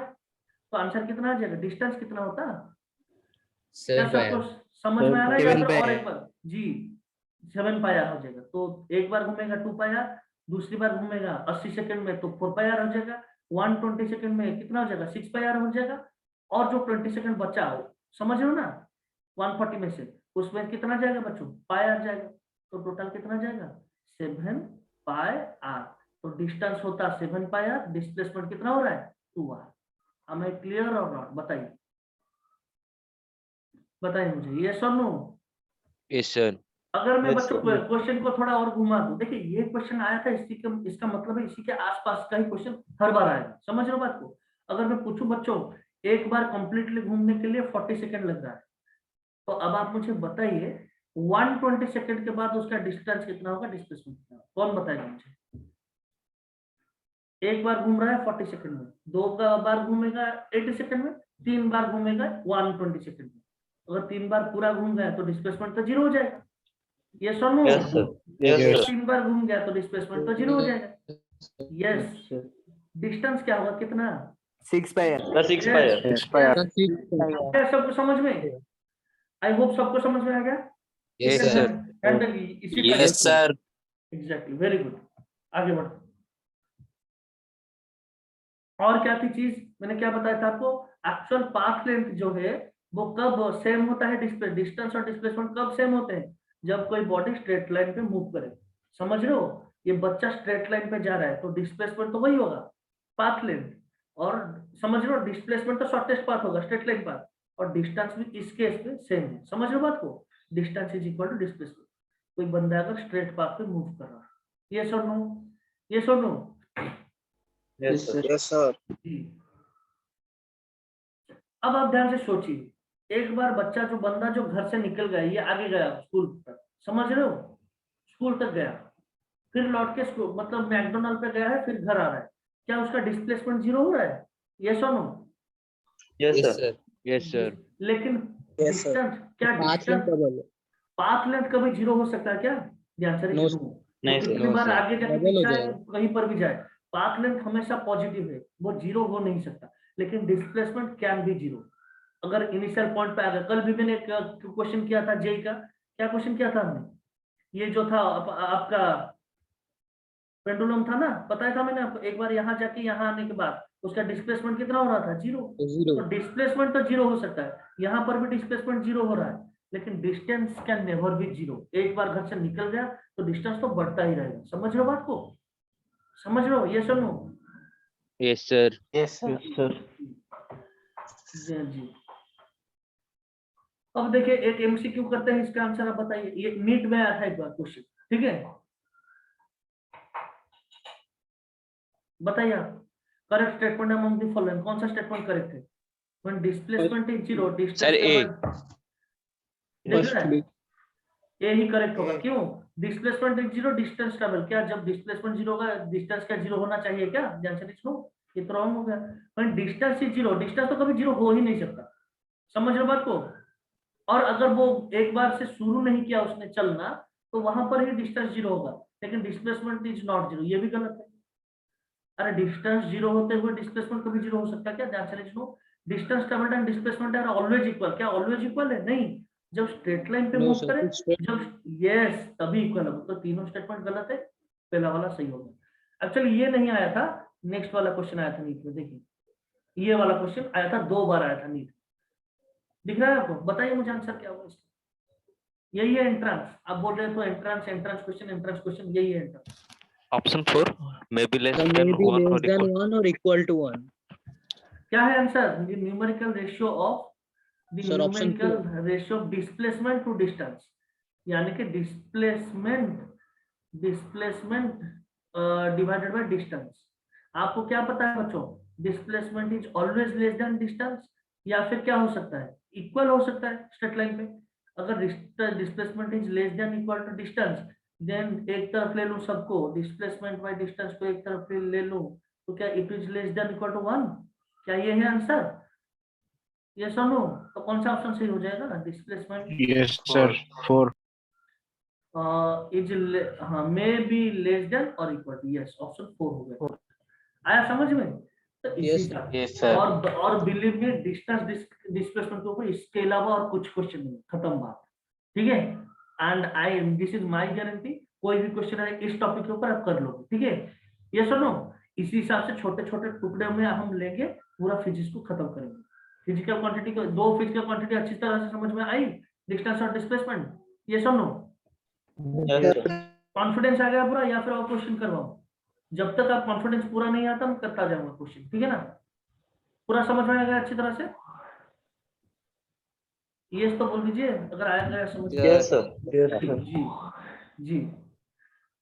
तो आंसर कितना आ जाएगा? डिस्टेंस कितना होता? क्या 7 pi सबको r. समझ में आ रहा है? या 7 फिर pi और r. एक बार जी 7 पाई आर हो जाएगा। तो एक बार घूमेगा 2 पाई आर, दूसरी बार घूमेगा 80 सेकंड में तो 4 पाई आर हो जाएगा, 120 सेकंड में कितना हो जाएगा? 6 पाई आर हो जाएगा, और जो 20 सेकंड बचा हो, समझ रहे हो ना, 140 में से उसमें कितना जाएगा बच्चों? पाई आर जाएगा, तो टोटल कितना जाएगा? 7 पाई आर। तो डिस्टेंस होता 7 पाई आर, डिस्प्लेसमेंट कितना हो रहा है? 2 आर। am I क्लियर और नॉट? बताइए बताइए मुझे, यस और नो? Yes, sir. अगर मैं Yes, बच्चों sir. क्वेश्चन को थोड़ा और घुमा दूं, देखिए ये क्वेश्चन आया था, इसका मतलब है इसी के आसपास का ही क्वेश्चन हर बार आएगा, समझ रहे हो बात को? अगर मैं पूछूं बच्चों एक बार कंप्लीटली घूमने के लिए 40 सेकंड लग रहा है, तो अब आप मुझे बताइए 120 सेकंड के बाद उसका डिस्टेंस कितना होगा, डिस्प्लेसमेंट कितना होगा? कौन बताएगा मुझे? एक बार घूम रहा है 40 सेकंड में, 2 बार घूमेगा 80 सेकंड में, 3 बार घूमेगा 120 सेकंड में। अगर 3 बार पूरा घूम गया तो डिस्प्लेसमेंट तो जीरो हो जाएगा, यस और no? Yes, sir. Yes, sir. 3 बार घूम गया तो डिस्प्लेसमेंट तो जीरो हो जाएगा, यस। डिस्टेंस क्या होगा, कितना? 6 pi r. The 6 pi r. Yes, क्या सबको समझ में? आई होप सबको समझ में आ गया। Yes, ठीक है, sir. हैंडल इसी Yes, sir. Exactly, very good, आगे बढ़ो। और क्या थी चीज, मैंने क्या बताया था आपको? एक्चुअल पाथ लेंथ जो है वो कब सेम होता है? डिस्टेंस और डिस्प्लेसमेंट कब सेम होते हैं? जब कोई बॉडी स्ट्रेट लाइन पे मूव करे, समझ रहे हो? ये बच्चा स्ट्रेट लाइन पे जा रहा है तो डिस्प्लेसमेंट तो वही होगा, पाथ लेंथ, और समझ रहे हो डिस्प्लेसमेंट तो शॉर्टेस्ट पाथ होगा, स्ट्रेट लाइन पाथ, और डिस्टेंस भी इस केस पे सेम है, समझ रहे हो बात को? Distance is equal to displacement. कोई बंदा अगर स्ट्रेट पाथ पे मूव कर रहा है, यस और नो? यस और no? Yes, sir. Yes, sir. अब आप ध्यान से सोचिए, एक बार बच्चा जो बंदा जो घर से निकल गया, ये आगे गया स्कूल तक, समझ रहे हो? स्कूल तक गया, फिर लौट के स्कूल मतलब मैकडोनल्ड पे गया है, फिर घर आ रहा है, क्या उसका डिस्प्लेसमेंट जीरो हो रहा है? यस और no? Yes, Yes, sir. sir. Yes, sir. लेकिन Yes, sir. डिस्टेंस क्या, path distance length double path length कभी जीरो हो सकता है क्या? ध्यान से No, देखिए, sir. नहीं, वो sir. कितनी No, बार sir. आगे जाके Double हो पीछे जाएगा। कहीं पर भी जाए, पाथ लेंथ हमेशा पॉजिटिव है, वो जीरो हो नहीं सकता, लेकिन डिस्प्लेसमेंट कैन बी जीरो। अगर इनिशियल पॉइंट पे आ गया, कल भी मैंने एक क्वेश्चन किया था जेई का, क्या क्वेश्चन किया था हमने? ये जो था आपका पेंडुलम था ना, बताया था मैंने आपको, एक बार यहाँ जाके यहाँ आने के बाद उसका डिस्प्लेसमेंट कितना हो रहा था? जीरो। Zero. तो डिस्प्लेसमेंट तो जीरो हो सकता है, यहाँ पर भी डिस्प्लेसमेंट जीरो हो रहा है, लेकिन distance can never be zero. एक बार घर से निकल गया तो डिस्टेंस तो बढ़ता ही रहेगा, समझ रहे हो बात को? समझ रहे हो? ये सुनो Yes, sir. Yes, sir. जी। अब देखिए एक एमसीक्यू करते हैं, इसका आंसर आप बताइए। ये नीट में आया था एक बार क्वेश्चन, ठीक है? बताइए आप, correct statement among the following, कौन सा स्टेटमेंट करेक्ट है? When displacement is zero, Sir, distance A. देख रहा है? Firstly. ए ही करेक्ट होगा, क्यों? Displacement is zero, distance stable, क्या जब डिस्प्लेसमेंट जीरो होगा डिस्टेंस क्या जीरो होना चाहिए क्या? ध्यान से देखो, ये तो रॉन्ग हो गया। When distance is zero, distance तो कभी जीरो हो ही नहीं सकता, समझ रहे हो बात को? और अगर वो एक बार से शुरू नहीं किया उसने चलना, तो वहां पर ही डिस्टेंस जीरो होगा, लेकिन डिस्प्लेसमेंट इज नॉट जीरो, ये भी गलत है। अरे डिस्टेंस जीरो होते हुए डिस्प्लेसमेंट कभी जीरो हो सकता है क्या? ध्यान से लिखो, distance travelled and displacement are always equal. क्या ऑलवेज इक्वल है? नहीं, जब स्ट्रेट लाइन पे नो मूव सर, करे, कुछ straight- जब यस तभी इक्वल है। तो तीनों स्टेटमेंट गलत है, पहला वाला सही होगा। एक्चुअली ये नहीं आया था, नेक्स्ट वाला क्वेश्चन आया था नीट में। देखिए ये वाला क्वेश्चन आया था, 2 बार आया था नीट। दिख रहा है आपको? बताइए मुझे आंसर क्या होगा इसका। यही है एंट्रेंस। आप बोल रहे हैं तो एंट्रेंस एंट्रेंस क्वेश्चन यही है entrance. Option 4 may be less Sir, than may be 1 or less than equal. 1 or equal to 1. क्या है answer? Numerical ratio of the Sir, option numerical ratio of displacement to distance, यानी कि डिस्प्लेसमेंट डिवाइडेड बाय डिस्टेंस। आपको क्या पता है बच्चों? Displacement is always less than distance, या फिर क्या हो सकता है? इक्वल हो सकता है स्ट्रेट लाइन पे। अगर displacement is less than equal to distance, then एक तरफ ले लूं सबको, डिस्प्लेसमेंट बाय डिस्टेंस को एक तरफ ले लूं, तो क्या it is less than equal to 1? क्या ये है आंसर? यस और नो? तो कौन सा ऑप्शन सही हो जाएगा? Displacement Yes, sir. 4. Is may be less than और इक्वल टू, यस ऑप्शन 4 हो गया। आया समझ में? तो Yes, इसी sir. का Yes, sir. और बिलीव में डिस्टेंस डिस्प्लेसमेंट के ऊपर इसके अलावा और कुछ क्वेश्चन नहीं, खत्म बात। ठीक है, and I this is my guarantee, कोई भी क्वेश्चन आए इस टॉपिक के ऊपर आप कर लोगे। ठीक है, ये सुनो, इसी हिसाब से छोटे छोटे टुकड़े में हम लेंगे, पूरा फिजिक्स को खत्म करेंगे। फिजिकल क्वांटिटी को, 2 फिजिकल क्वांटिटी अच्छी तरह से समझ में आई, डिस्टेंस और डिस्प्लेसमेंट। ये सुनो, Yes, sir. कॉन्फिडेंस आ गया पूरा, या फिर और क्वेश्चन करवाऊं? जब तक आप कॉन्फिडेंस पूरा नहीं आता, मैं करता जाऊंगा क्वेश्चन। ठीक है ना? पूरा समझ में आ गया अच्छी तरह से? ये तो बोल दीजिए अगर आया गया समझ में। Yes, sir. जी जी।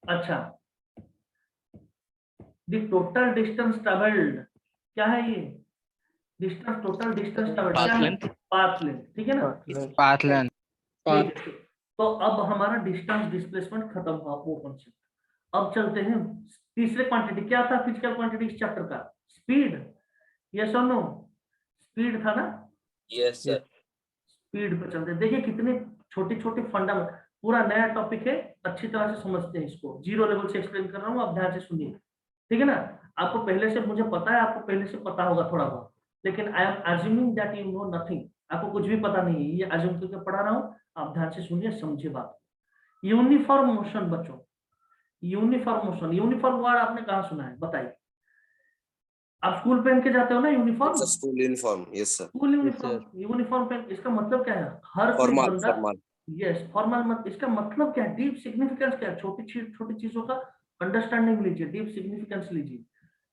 अच्छा, द टोटल डिस्टेंस ट्रेवल्ड क्या है? ये डिस्टेंस, टोटल डिस्टेंस ट्रेवल्ड क्या Path है? length. Path length. ठीक है ना? Path length. ठीक है। तो अब हमारा डिस्टेंस डिस्प्लेसमेंट खत्म हुआ वो कॉन्सेप्ट। अब चलते हैं तीसरे क्वांटिटी। क्या था फिजिकल क्वांटिटी इस चैप्टर का? स्पीड। यस और नो? स्पीड था ना? Yes, sir. स्पीड पे चलते हैं। देखिए कितने छोटे छोटे फंडामेंटल, पूरा नया टॉपिक है, अच्छी तरह से समझते हैं इसको। 0 लेवल से एक्सप्लेन कर रहा हूँ, आप ध्यान से सुनिए। ठीक है ना? आपको पहले से, मुझे पता है आपको पहले से पता होगा थोड़ा बहुत, लेकिन I am assuming that you know nothing. आपको कुछ भी पता नहीं है, ये अज्यूम करके पढ़ा रहा हूँ। आप ध्यान से सुनिए, समझिए बात। यूनिफॉर्म मोशन बच्चों, यूनिफॉर्म मोशन, यूनिफॉर्म वर्ड आपने कहाँ सुना है? बताइए। आप स्कूल पहन के जाते हो ना uniform? It's a school uniform. Yes, sir. School uniform, uniform पहन, इसका मतलब क्या है? हर कोई Formal, बंदा, formal. यस फॉर्मल मत, इसका मतलब क्या है? डीप सिग्निफिकेंस क्या है? छोटी चीजों का अंडरस्टैंडिंग लीजिए, डीप सिग्निफिकेंस लीजिए।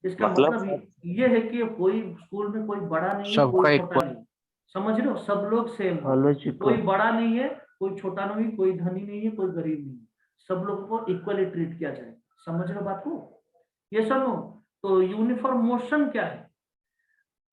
इसका मतलब ये है कि कोई स्कूल में कोई बड़ा नहीं है, सबका कोई equal. छोटा नहीं। समझ रहे हो? सब लोग सेम, Always equal. कोई बड़ा नहीं है, कोई छोटा नहीं, कोई धनी नहीं है, कोई गरीब नहीं है। सब लोगों को इक्वली ट्रीट किया जाए। समझ रहे हो बात को? ये सुनो, तो यूनिफॉर्म मोशन क्या है?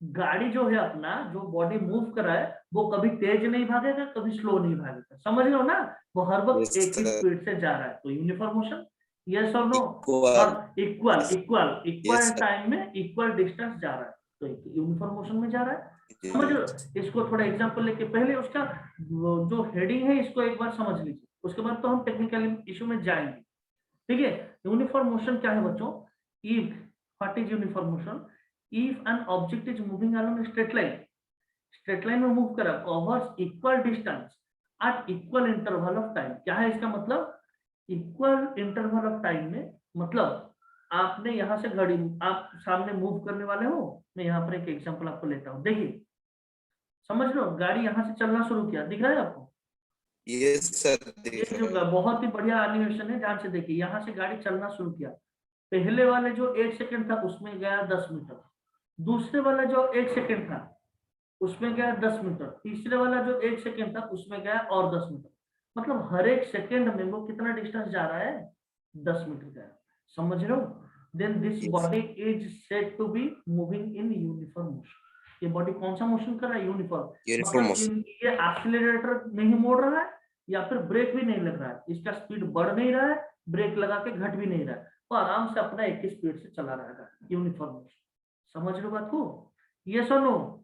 गाड़ी जो है अपना, जो बॉडी मूव कर रहा है, वो कभी तेज नहीं भागेगा, कभी स्लो नहीं भागेगा। समझ रहे हो ना? वो हर वक्त Yes, एक ही sir. स्पीड से जा रहा है। तो यूनिफॉर्म मोशन। यस और नो? Equal. और equal equal equal Yes, sir. Time में इक्वल डिस्टेंस जा रहा है, तो यूनिफॉर्म मोशन में जा रहा है। समझ रहे हो? इसको थोड़ा एग्जांपल लेके, पहले उसका जो हेडिंग है इसको एक बार समझ लीजिए, उसके बाद तो हम टेक्निकल इशू में जाएंगे। ठीक है? यूनिफॉर्म मोशन क्या है बच्चों? If, what is uniform motion? If an object is moving along straight line में मूव कर रहा है, covers equal distance at equal interval of time. क्या है इसका मतलब? इक्वल इंटरवल ऑफ टाइम में, मतलब आपने यहां से घड़ी, आप सामने मूव करने वाले हो। मैं यहाँ पर एक एग्जांपल आपको लेता हूँ, देखिए। समझ लो, गाड़ी यहाँ से चलना शुरू किया, दिख रहा है आपको? Yes, sir. ये जो बहुत ही बढ़िया एनिमेशन है, ध्यान से देखिए। यहाँ से गाड़ी चलना शुरू किया, पहले वाले जो 1 सेकंड था उसमें गया 10 मीटर, दूसरे वाला जो 1 सेकंड था उसमें गया 10 मीटर, तीसरे वाला जो 1 सेकंड था उसमें गया और 10 मीटर। मतलब हर एक सेकंड में वो कितना डिस्टेंस जा रहा है? 10 मीटर गया। समझ रहे हो? Then this body is said to be moving in uniform motion. ये बॉडी कौन सा मोशन कर रहा है? यूनिफॉर्म। Uniform motion. ये एक्सीलरेटर नहीं मोड़ रहा है, या फिर ब्रेक भी नहीं लग रहा है, इसका स्पीड बढ़ नहीं रहा है, ब्रेक लगा के घट भी नहीं रहा है, तो आराम से अपना एक ही स्पीड से चला रहेगा। Uniform motion. समझ रहे हो बात को? ये सुनो,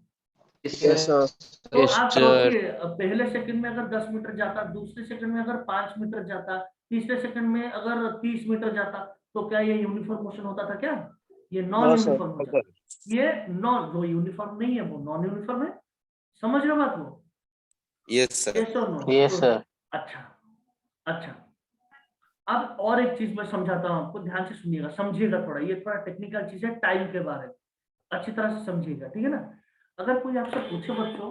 Yes, sir. तो Yes, आप sir. सोचिए, पहले सेकंड में अगर 10 मीटर जाता, दूसरे सेकंड में अगर 5 मीटर जाता, तीसरे सेकंड में अगर 30 मीटर जाता, तो क्या ये यूनिफॉर्म मोशन होता था क्या? ये नॉन No, sir. यूनिफॉर्म हो जाता है। ये नॉन, वो यूनिफॉर्म नहीं है, वो नॉन यूनिफॉर्म है। समझ रहे हो बात वो? Yes, sir. यस और नो? Yes, sir. अच्छा अच्छा, अब और एक चीज मैं समझाता हूँ आपको, ध्यान से सुनिएगा, समझिएगा थोड़ा, ये थोड़ा टेक्निकल चीज है, टाइम के बारे में अच्छी तरह से समझिएगा, ठीक है ना। अगर कोई आपसे पूछे बच्चों,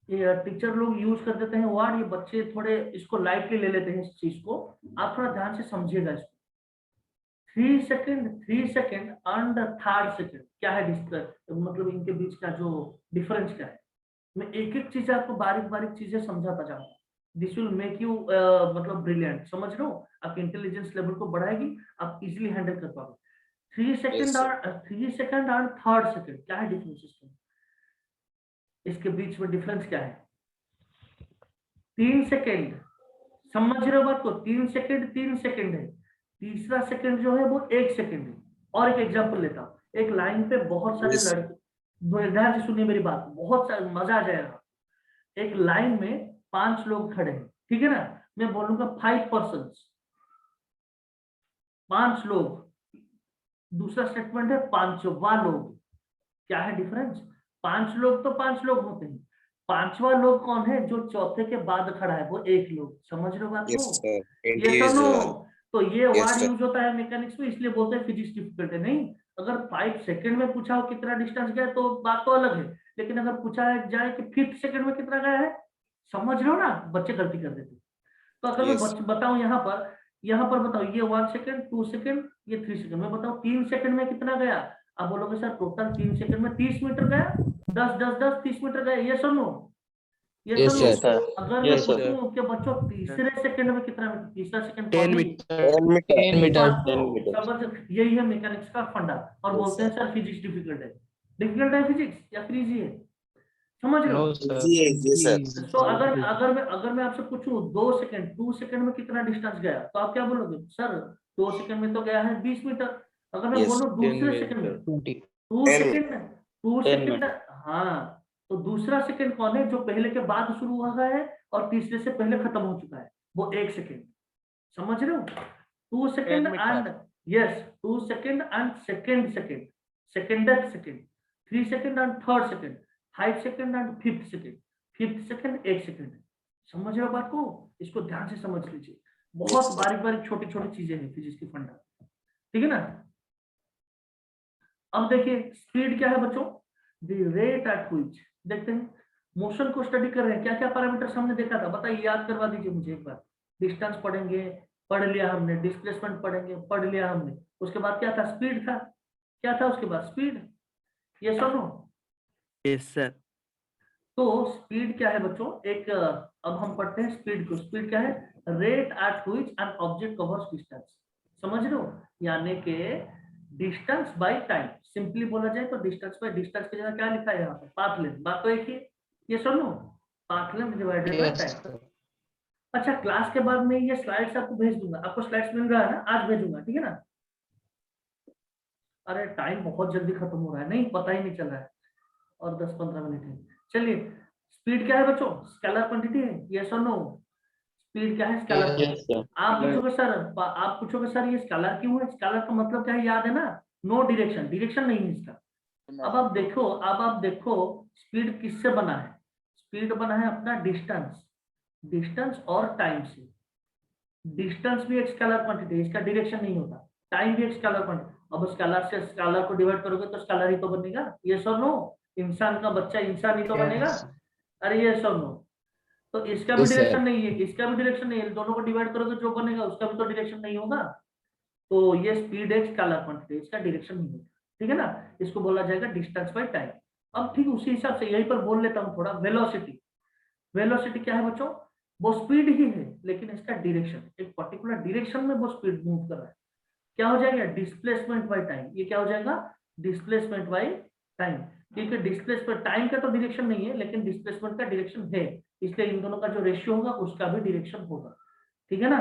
ये टीचर लोग यूज कर देते हैं वर्ड, ये बच्चे थोड़े इसको लाइटली ले लेते हैं इस चीज को, आप थोड़ा ध्यान से समझिएगा इसको। 3 सेकेंड एंड थर्ड सेकेंड क्या है, मतलब इनके बीच का जो डिफरेंस क्या है, मैं एक एक चीज आपको बारीक बारीक चीजें समझाता जाऊंगा। दिस विल मेक यू मतलब ब्रिलियंट, समझ रहे हो, आपके इंटेलिजेंस लेवल को बढ़ाएगी, आप इजीली हैंडल कर पाओगे। 3 सेकेंड sir. और 3 सेकेंड और थर्ड सेकेंड क्या है डिफरेंस, इसके बीच में डिफरेंस क्या है? 3 सेकेंड, समझ रहे हो बात को, 3 सेकेंड है, तीसरा सेकेंड जो है वो 1 सेकेंड है। और एक एग्जांपल लेता हूँ, एक लाइन पे बहुत सारे Yes. लड़के, ध्यान से सुनिए मेरी बात, बहुत सारे, मजा आ जाएगा। एक लाइन में 5 लोग खड़े हैं, ठीक है ना, मैं बोलूंगा 5 पर्सन्स, 5 लोग, दूसरा स्टेटमेंट है 5वां लोग। क्या है डिफरेंस? 5 लोग तो 5 लोग होते हैं, 5वां लोग कौन है? जो चौथे के बाद खड़ा है, वो 1 लोग। समझ रहे हो बात Yes, को? sir. ये सुनो, Individual. तो ये Yes, वर्ड sir. यूज होता है मैकेनिक्स में, इसलिए बोलते हैं फिजिक्स डिफिकल्ट है। नहीं, अगर 5 सेकंड में पूछा हो कितना डिस्टेंस गया तो बात तो अलग है, लेकिन अगर पूछा जाए कि 5th सेकंड में कितना गया है, समझ रहे हो ना, बच्चे गलती कर देते। तो अगर मैं Yes. बताऊं यहाँ पर बताओ, ये 1 सेकंड, 2 सेकंड, ये 3 सेकंड, मैं बताऊं 3 सेकंड में कितना गया, आप बोलोगे सर टोटल 3 सेकंड में 30 मीटर गया, 30 मीटर गया, ये सुनो, ये Yes, सुनो। sir. अगर मैं Yes, sir. पूछूं कि बच्चों तीसरे सेकंड में कितना मीटर, तीसरा सेकंड 10 कौन है? meter. 10 meter. 10 meter. बात 10 को meters. समझ, यही है मैकेनिक्स का फंडा। और Yes, बोलते हैं sir. सर फिजिक्स डिफिकल्ट है फिजिक्स या फिर इजी है, समझ रहे हो? No, sir. Easy, yes, sir. Easy. तो अगर मैं आपसे पूछूं 2 सेकंड में कितना डिस्टेंस गया, तो आप क्या बोलोगे? सर 2 सेकंड में तो गया है 20 मीटर। अगर मैं Yes. बोलूं 10 दूसरे सेकंड में, meter. 20. 2 10 सेकंड में, 2 10 सेकंड, हाँ, तो दूसरा सेकंड कौन है? जो पहले के बाद शुरू हुआ है और तीसरे से पहले खत्म हो चुका है, वो 1 सेकंड। समझ रहे हो? 2 second 10 meter. And, yes, 2 second and second, 3 second and third second, 5 second and fifth second 1 second. समझ रहे हो बात को? इसको ध्यान से समझ लीजिए, Yes, बहुत sir. बारीक बारीक छोटी छोटी चीजें हैं फिजिक्स की फंडा, ठीक है ना। अब देखिए स्पीड क्या है बच्चों, द रेट एट व्हिच, देखते हैं, मोशन को स्टडी कर रहे हैं, क्या क्या पैरामीटर्स हमने देखा था, बताइए, याद करवा दीजिए मुझे एक बार। डिस्टेंस पढ़ेंगे, पढ़ लिया हमने, डिस्प्लेसमेंट पढ़ेंगे, पढ़ लिया हमने, उसके बाद क्या था? स्पीड था, क्या था उसके बाद? स्पीड, ये सुनो। Yes, sir. तो स्पीड क्या है बच्चों, एक अब हम पढ़ते हैं स्पीड को। स्पीड क्या है? Rate at which an object covers distance. समझ रहे हो? यानी कि डिस्टेंस बाय टाइम, सिंपली बोला जाए तो डिस्टेंस बाय, डिस्टेंस की जगह क्या लिखा है यहाँ पे? पाथ लेंथ, बात तो एक ही, ये सुनो, path length divided by Yes, time. sir. अच्छा, क्लास के बाद में ये स्लाइड्स आपको भेज दूंगा, आपको स्लाइड्स मिल रहा है ना, आज भेजूंगा, ठीक है ना। अरे टाइम बहुत जल्दी खत्म हो रहा है, नहीं पता ही नहीं चल रहा है, और 10-15 मिनट है। चलिए, स्पीड क्या है बच्चों? स्केलर क्वांटिटी है, यस और नो? स्पीड क्या है? Scalar Yes, quantity. sir. आप पूछोगे सर ये स्केलर क्यों है? स्केलर का मतलब क्या है, याद है ना? नो डायरेक्शन, डायरेक्शन नहीं है इसका। अब आप देखो स्पीड किससे बना है? स्पीड बना है अपना डिस्टेंस और टाइम से। डिस्टेंस भी एक स्केलर क्वांटिटी है, इसका डायरेक्शन नहीं होता। टाइम भी एक स्केलर क्वांटिटी। अब स्केलर से स्केलर को डिवाइड करोगे तो स्केलर ही तो बनेगा, ये सब नो। इंसान का बच्चा इंसान ही तो बनेगा। Yes. अरे ये सब नो, तो इसका भी Yes, sir. डायरेक्शन नहीं है, इसका भी डायरेक्शन नहीं है, दोनों को डिवाइड करोगे जो बनेगा उसका भी तो डायरेक्शन नहीं होगा। तो ये स्पीड एक स्केलर क्वांटिटी, इसका डायरेक्शन नहीं होगा, ठीक है ना। इसको बोला जाएगा डिस्टेंस बाय टाइम। अब ठीक उसी हिसाब से यहीं पर बोल लेता हूँ थोड़ा, वेलोसिटी। वेलोसिटी क्या है बच्चों? वो स्पीड ही है, लेकिन इसका डायरेक्शन, एक पर्टिकुलर डायरेक्शन में वो स्पीड मूव कर रहा है। क्या हो जाएगा? Displacement by time. ये क्या हो जाएगा? Displacement by time. क्योंकि डिस्प्लेसमेंट, टाइम का तो डायरेक्शन नहीं है लेकिन डिस्प्लेसमेंट का डायरेक्शन है, इसलिए इन दोनों का जो रेशियो होगा उसका भी डायरेक्शन होगा, ठीक है ना।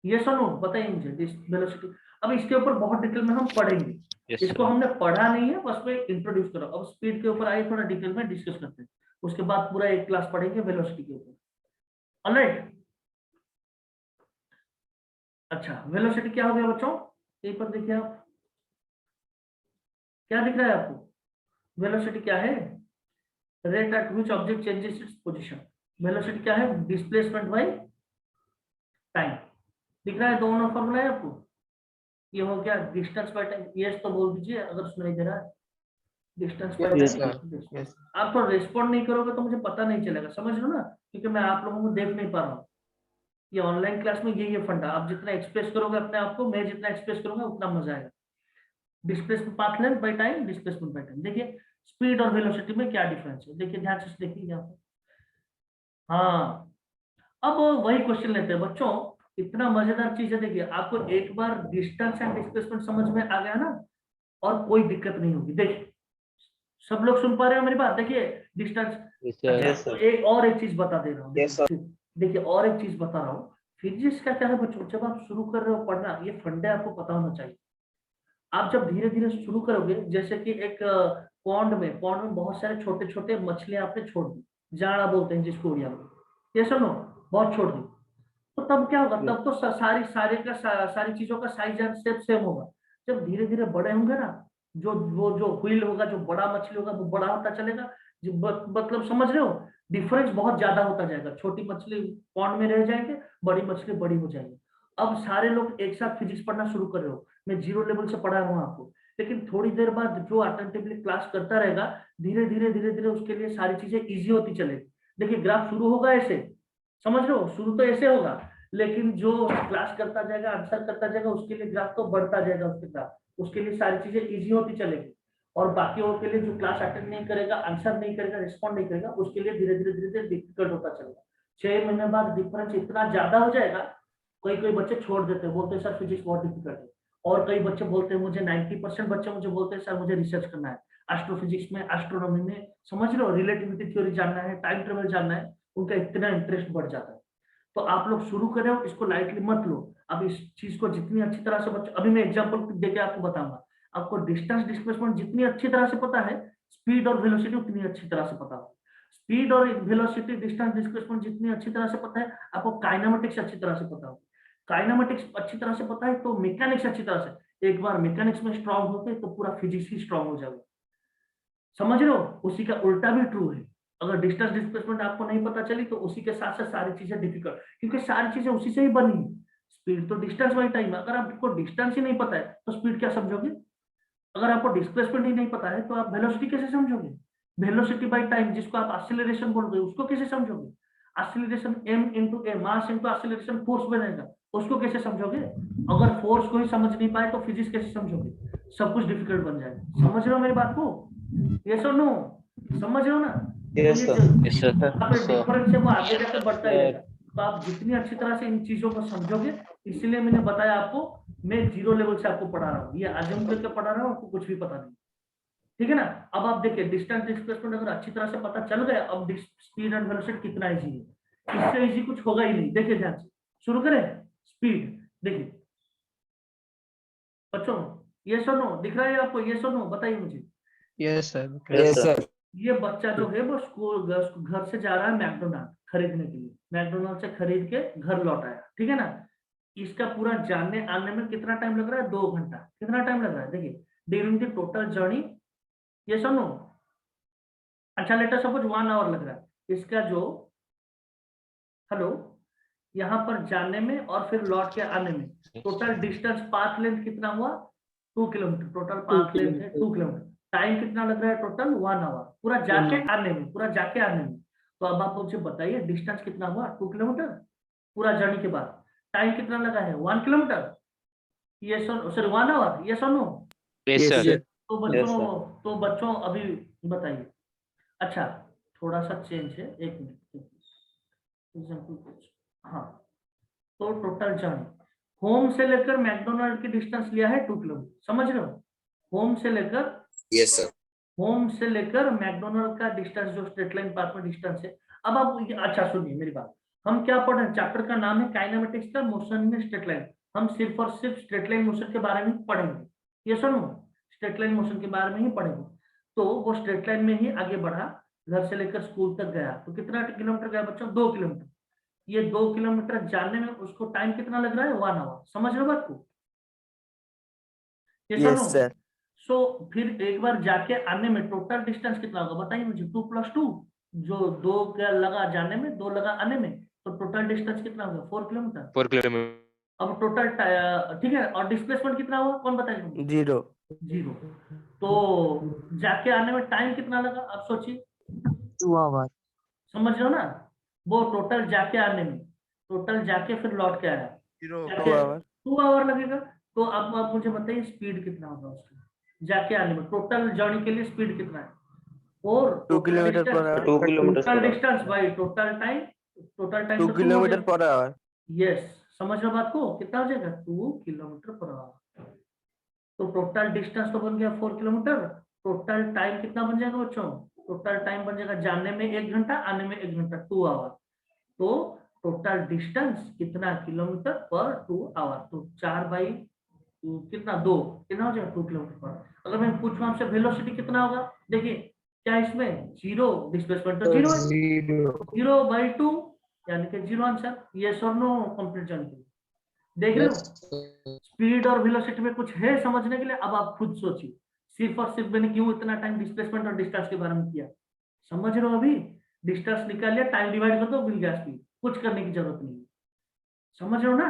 ये सुनो, बताइए मुझे वेलोसिटी। अब इसके ऊपर बहुत डिटेल में हम पढ़ेंगे, Yes, इसको sir. हमने पढ़ा नहीं है, बस में इंट्रोड्यूस करो। अब स्पीड के ऊपर आइए, थोड़ा डिटेल में डिस्कस करते हैं, उसके बाद पूरा एक क्लास पढ़ेंगे वेलोसिटी के ऊपर, ऑलराइट। अच्छा, वेलोसिटी क्या हो गया बच्चों? यहीं पर देखिए आप, क्या दिख रहा है आपको? वेलोसिटी क्या है? Rate at which object changes its position. Velocity क्या है? Displacement by time. दिख रहा है? दोनों फॉर्मूला है आपको। ये हो गया डिस्टेंस बाय टाइम। यस तो बोल दीजिए अगर सुनाई दे रहा है। Distance by Yes, time. yes. आप तो रिस्पॉन्ड नहीं करोगे तो मुझे पता नहीं चलेगा, समझ लो ना, क्योंकि मैं आप लोगों को देख नहीं पा रहा हूँ। ये ऑनलाइन क्लास में यही है फंडा। आप जितना एक्सप्रेस करोगे अपने आप को, मैं जितना एक्सप्रेस करूंगा उतना मजा आएगा। Displacement path length by time, displacement by time. देखिए स्पीड और वेलोसिटी में क्या डिफरेंस है, देखिए ध्यान से देखिए यहाँ पे। हाँ, अब वही क्वेश्चन लेते हैं बच्चों। इतना मजेदार चीज है, देखिए आपको एक बार डिस्टेंस एंड डिस्प्लेसमेंट समझ में आ गया ना, और कोई दिक्कत नहीं होगी। देखिए सब लोग सुन पा रहे हो मेरी बात? देखिए डिस्टेंस। Yes, sir. एक और एक चीज बता दे रहा हूँ। Yes, sir. देखिए और एक चीज बता रहा हूँ। फिजिक्स का क्या है बच्चों, जब आप शुरू कर रहे हो पढ़ना, ये फंडे आपको पता होना चाहिए। आप जब धीरे धीरे शुरू करोगे, जैसे कि एक पॉन्ड में बहुत सारे छोटे छोटे मछलियां आपने छोड़ दी, जाड़ा बोलते हैं जिसको उड़िया में, ये सुनो, बहुत छोड़ दी, तो तब क्या होगा? तब तो सारी चीजों का साइज एंड शेप सेम होगा। जब धीरे धीरे बड़े होंगे ना, जो व्हील होगा, जो बड़ा मछली होगा वो बड़ा होता चलेगा। मतलब समझ रहे हो? डिफरेंस बहुत ज्यादा होता जाएगा। छोटी मछली पॉन्ड में रह जाएंगे, बड़ी मछली बड़ी हो जाएगी। अब सारे लोग एक साथ फिजिक्स पढ़ना शुरू कर रहे हो, मैं जीरो लेवल से पढ़ा रहा हूँ आपको, लेकिन थोड़ी देर बाद जो अटेंटिवली क्लास करता रहेगा, धीरे धीरे उसके लिए सारी चीजें इजी होती चलेगी। देखिए ग्राफ शुरू होगा ऐसे, समझ रहे हो? शुरू तो ऐसे होगा, लेकिन जो क्लास करता जाएगा, आंसर करता जाएगा, उसके लिए ग्राफ तो बढ़ता जाएगा, उसके ग्राफ, उसके लिए सारी चीजें इजी होती चलेगी। और बाकियों के लिए जो क्लास अटेंड नहीं करेगा, आंसर नहीं करेगा, रिस्पॉन्ड नहीं करेगा, उसके लिए धीरे धीरे डिफिकल्ट होता चलेगा। 6 महीने बाद डिफरेंस इतना ज्यादा हो जाएगा, कोई कोई बच्चे छोड़ देते हैं, बोलते हैं सर फिजिक्स बहुत डिफिकल्ट है। और कई बच्चे बोलते हैं, मुझे 90% बच्चे मुझे बोलते हैं सर मुझे रिसर्च करना है, एस्ट्रोफिजिक्स में, एस्ट्रोनॉमी में, समझ लो, रिलेटिविटी थ्योरी जानना है, टाइम ट्रेवल जानना है, उनका इतना इंटरेस्ट बढ़ जाता है। तो आप लोग शुरू कर रहे हो, इसको लाइटली मत लो। अब इस चीज को जितनी अच्छी तरह से बच्चों, अभी मैं एग्जांपल देके आपको बताऊंगा। आपको डिस्टेंस डिस्प्लेसमेंट जितनी अच्छी तरह से पता है, स्पीड और वेलोसिटी उतनी अच्छी तरह से पता हो। स्पीड और वेलोसिटी, डिस्टेंस डिस्प्लेसमेंट जितनी अच्छी तरह से पता है, आपको काइनेमेटिक्स अच्छी तरह से पता हो। काइनेमेटिक्स अच्छी तरह से पता है तो मैकेनिक्स अच्छी तरह से। एक बार मैकेनिक्स में स्ट्रांग होते तो पूरा फिजिक्स ही स्ट्रांग हो जाएगा। समझ रहे हो? उसी का उल्टा भी ट्रू है। अगर डिस्टेंस डिस्प्लेसमेंट आपको नहीं पता चली तो उसी के साथ साथ सारी चीजें डिफिकल्ट, क्योंकि सारी चीजें उसी से ही बनी है। स्पीड तो डिस्टेंस बाय टाइम है। अगर आपको डिस्टेंस ही नहीं पता है तो स्पीड क्या समझोगे? अगर आपको डिस्प्लेसमेंट ही नहीं पता है तो आप वेलोसिटी कैसे समझोगे? वेलोसिटी बाय टाइम, जिसको आप एक्सीलरेशन बोल रहे हो, उसको कैसे समझोगे? एक्सीलरेशन m इंटू ए, मास इंटू एक्सीलरेशन, फोर्स बनेगा, उसको कैसे समझोगे? अगर फोर्स को ही समझ नहीं पाए तो फिजिक्स कैसे समझोगे? सब कुछ डिफिकल्ट बन जाएगा। समझ रहे हो मेरी बात को? यस और नो? समझ रहे हो ना? Yes, तो sir. Yes, sir. यहाँ पे डिफरेंस है, वो आगे जाकर बढ़ता ही रहेगा। तो आप जितनी अच्छी तरह से इन चीजों को समझोगे, इसलिए मैंने बताया आपको, मैं जीरो लेवल से आपको पढ़ा रहा हूँ, ये अज्यूम करके पढ़ा रहा हूँ, आपको कुछ भी पता नहीं। ठीक है ना? अब आप देखिए डिस्टेंस डिस्प्लेसमेंट अगर अच्छी तरह से पता चल गया, अब स्पीड एंड वेलोसिटी कितना इजी है, इससे इजी कुछ होगा ही नहीं। देखिए ध्यान से शुरू करें। स्पीड देखिए बच्चों, ये सुनो, दिख रहा है आपको? ये सुनो, बताइए मुझे। Yes, sir. Yes, sir. ये बच्चा जो है वो स्कूल घर से जा रहा है मैकडोनाल्ड खरीदने के लिए, मैकडोनाल्ड से खरीद के घर लौट आया, ठीक है ना? इसका पूरा जाने आने में कितना टाइम लग रहा है? 2 घंटा। कितना टाइम लग रहा है? देखिए ड्यूरिंग द टोटल जर्नी, ये सुनो, अच्छा लेटर सपोज 1 आवर लग रहा है इसका जो, हेलो, यहाँ पर जाने में और फिर लौट के आने में टोटल डिस्टेंस, पाथ लेंथ कितना हुआ? 2 किलोमीटर। टोटल पाथ लेंथ है 2 किलोमीटर। टाइम कितना लग रहा है? टोटल 1 आवर, पूरा जाके आने में, पूरा जाके आने में। तो अब आप मुझे बताइए डिस्टेंस कितना हुआ? 2 किलोमीटर पूरा जर्नी के बाद। टाइम कितना लगा है? 1 किलोमीटर। ये सॉरी 1 आवर। ये सुनो, Yes, Yes, sir. sir. तो बच्चों अभी बताइए। अच्छा थोड़ा सा चेंज है, एक मिनट, एग्जाम्पल। हाँ, तो टोटल जर्नी होम से लेकर मैकडोनाल्ड की डिस्टेंस लिया है 2 किलोमीटर, समझ रहे हो? होम से लेकर, Yes, sir. होम से लेकर मैकडोनाल्ड का डिस्टेंस जो स्ट्रेट लाइन पाथ में डिस्टेंस है। अब आप अच्छा सुनिए मेरी बात, हम क्या पढ़ रहे हैं? चैप्टर का नाम है काइनेमेटिक्स का मोशन में स्ट्रेट लाइन। हम सिर्फ और सिर्फ स्ट्रेट लाइन मोशन के बारे में पढ़ेंगे। ये सुनो, स्ट्रेट लाइन मोशन के बारे में ही पढ़ेंगे। तो वो स्ट्रेट लाइन में ही आगे बढ़ा, घर से लेकर स्कूल तक गया, तो कितना किलोमीटर गया बच्चों? 2 किलोमीटर। ये 2 किलोमीटर जाने में उसको टाइम कितना लग रहा है? 1 आवर। समझ रहे हो बात को? ये Yes, सुनो, sir. सो फिर एक बार जाके आने में टोटल डिस्टेंस कितना होगा बताइए मुझे, 2+2, जो 2 का लगा जाने में 2 लगा आने में, तो टोटल डिस्टेंस कितना होगा 4 किलोमीटर। 4 kilometers. अब टोटल ठीक है, और डिस्प्लेसमेंट कितना होगा कौन बताएगा? 0. 0। तो जाके आने में टाइम कितना लगा आप सोचिए, 2 hours. समझ रहे हो ना, वो टोटल जाके आने में, टोटल जाके फिर लौट के आया 2 hours. 2 आवर लगेगा। तो अब आप मुझे बताइए स्पीड कितना होगा उसका जाके आने में, टोटल जर्नी के लिए स्पीड कितना है, और 2 kilometer per hour. 2 kilometers per total hour. Distance by total time, total time 2 kilometer per hour. Yes, समझ रहे हो बात को, कितना हो जाएगा 2 किलोमीटर पर आवर। तो टोटल डिस्टेंस तो बन गया 4 किलोमीटर, टोटल टाइम कितना बन जाएगा बच्चों, टोटल टाइम बन जाएगा जाने में 1 घंटा, आने में 1 घंटा, 2 आवर। तो टोटल डिस्टेंस कितना किलोमीटर पर 2 आवर, तो 4 बाई कितना 2, कितना हो जाएगा 2 किलोमीटर पर। अगर मैं पूछूं आपसे वेलोसिटी कितना होगा, देखिए क्या इसमें 0, डिस्प्लेसमेंट तो 0 है, 0/2 यानी कि 0 आंसर। यस और नो कंप्लीट जानकारी देख रहे हो। स्पीड और वेलोसिटी में कुछ है समझने के लिए, अब आप खुद सोचिए, सिर्फ और सिर्फ मैंने क्यों इतना टाइम डिस्प्लेसमेंट और डिस्टेंस के बारे में किया, समझ रहे हो। अभी डिस्टेंस निकाल लिया, टाइम डिवाइड कर दो, मिल गया स्पीड, कुछ करने की जरूरत नहीं है, समझ रहे हो ना।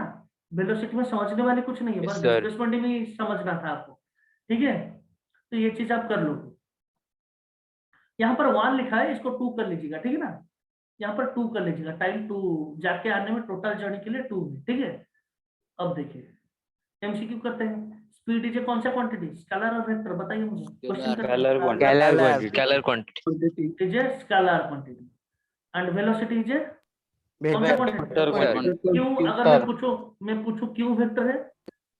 वेलोसिटी में समझने वाले कुछ नहीं है, Yes, बस sir. डिस्प्लेसमेंट में समझना था आपको, ठीक है। तो ये चीज आप कर लोगे। यहाँ पर 1 लिखा है, इसको 2 कर लीजिएगा, ठीक है ना, यहाँ पर 2 कर लीजिएगा, टाइम 2 जाके आने में टोटल जर्नी के लिए 2 है, ठीक है। अब देखिए एमसीक्यू करते हैं, स्पीड इज ए कौन सा क्वांटिटी, स्केलर और वेक्टर, बताइए मुझे question Scalar quantity. Scalar quantity. Is a scalar quantity and velocity is a कौन सा Vector. क्वांटिटी। क्यों, अगर मैं पूछूं क्यों वेक्टर है,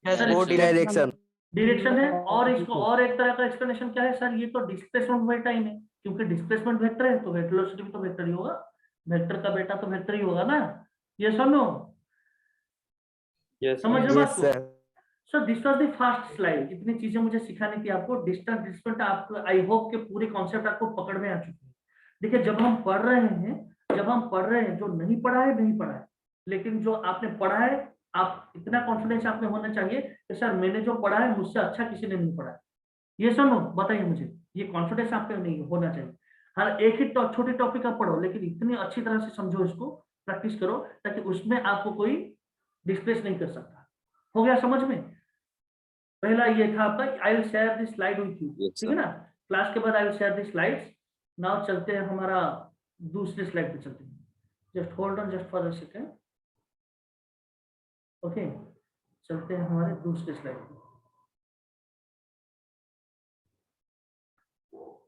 O direction. डायरेक्शन है, और इसको और एक तरह का एक्सप्लेनेशन क्या है सर, ये तो डिस्प्लेसमेंट बाय टाइम है, क्योंकि डिस्प्लेसमेंट वेक्टर है तो वेलोसिटी भी तो वेक्टर ही होगा, वेक्टर का बेटा तो वेक्टर ही होगा ना। ये सुनो, Yes. समझ रहे हो Yes बात को। sir. So this was the first slide, इतनी चीजें मुझे सिखानी थी आपको, डिस्टेंस डिस्प्लेसमेंट, आपको आई होप के पूरे कॉन्सेप्ट आपको पकड़ में आ चुके हैं। देखिए जब हम पढ़ रहे हैं, जो नहीं पढ़ा है नहीं पढ़ा है, लेकिन जो आपने पढ़ा है, आप इतना कॉन्फिडेंस आप में होना चाहिए कि सर मैंने जो पढ़ा है मुझसे अच्छा किसी ने नहीं पढ़ा है। ये सुनो बताइए मुझे, ये कॉन्फिडेंस आप में नहीं होना चाहिए। हर एक ही छोटी टॉपिक आप पढ़ो, लेकिन इतनी अच्छी तरह से समझो, इसको प्रैक्टिस करो, ताकि उसमें आपको कोई डिस्प्लेस नहीं कर सकता। हो गया समझ में। पहला ये था आपका, I will share this slide with you, Yes, ठीक है ना। क्लास के बाद I will share this slides. Now चलते हैं हमारा दूसरे स्लाइड पे चलते हैं, just hold on just for a second, okay. चलते हैं हमारे दूसरे स्लाइड पे,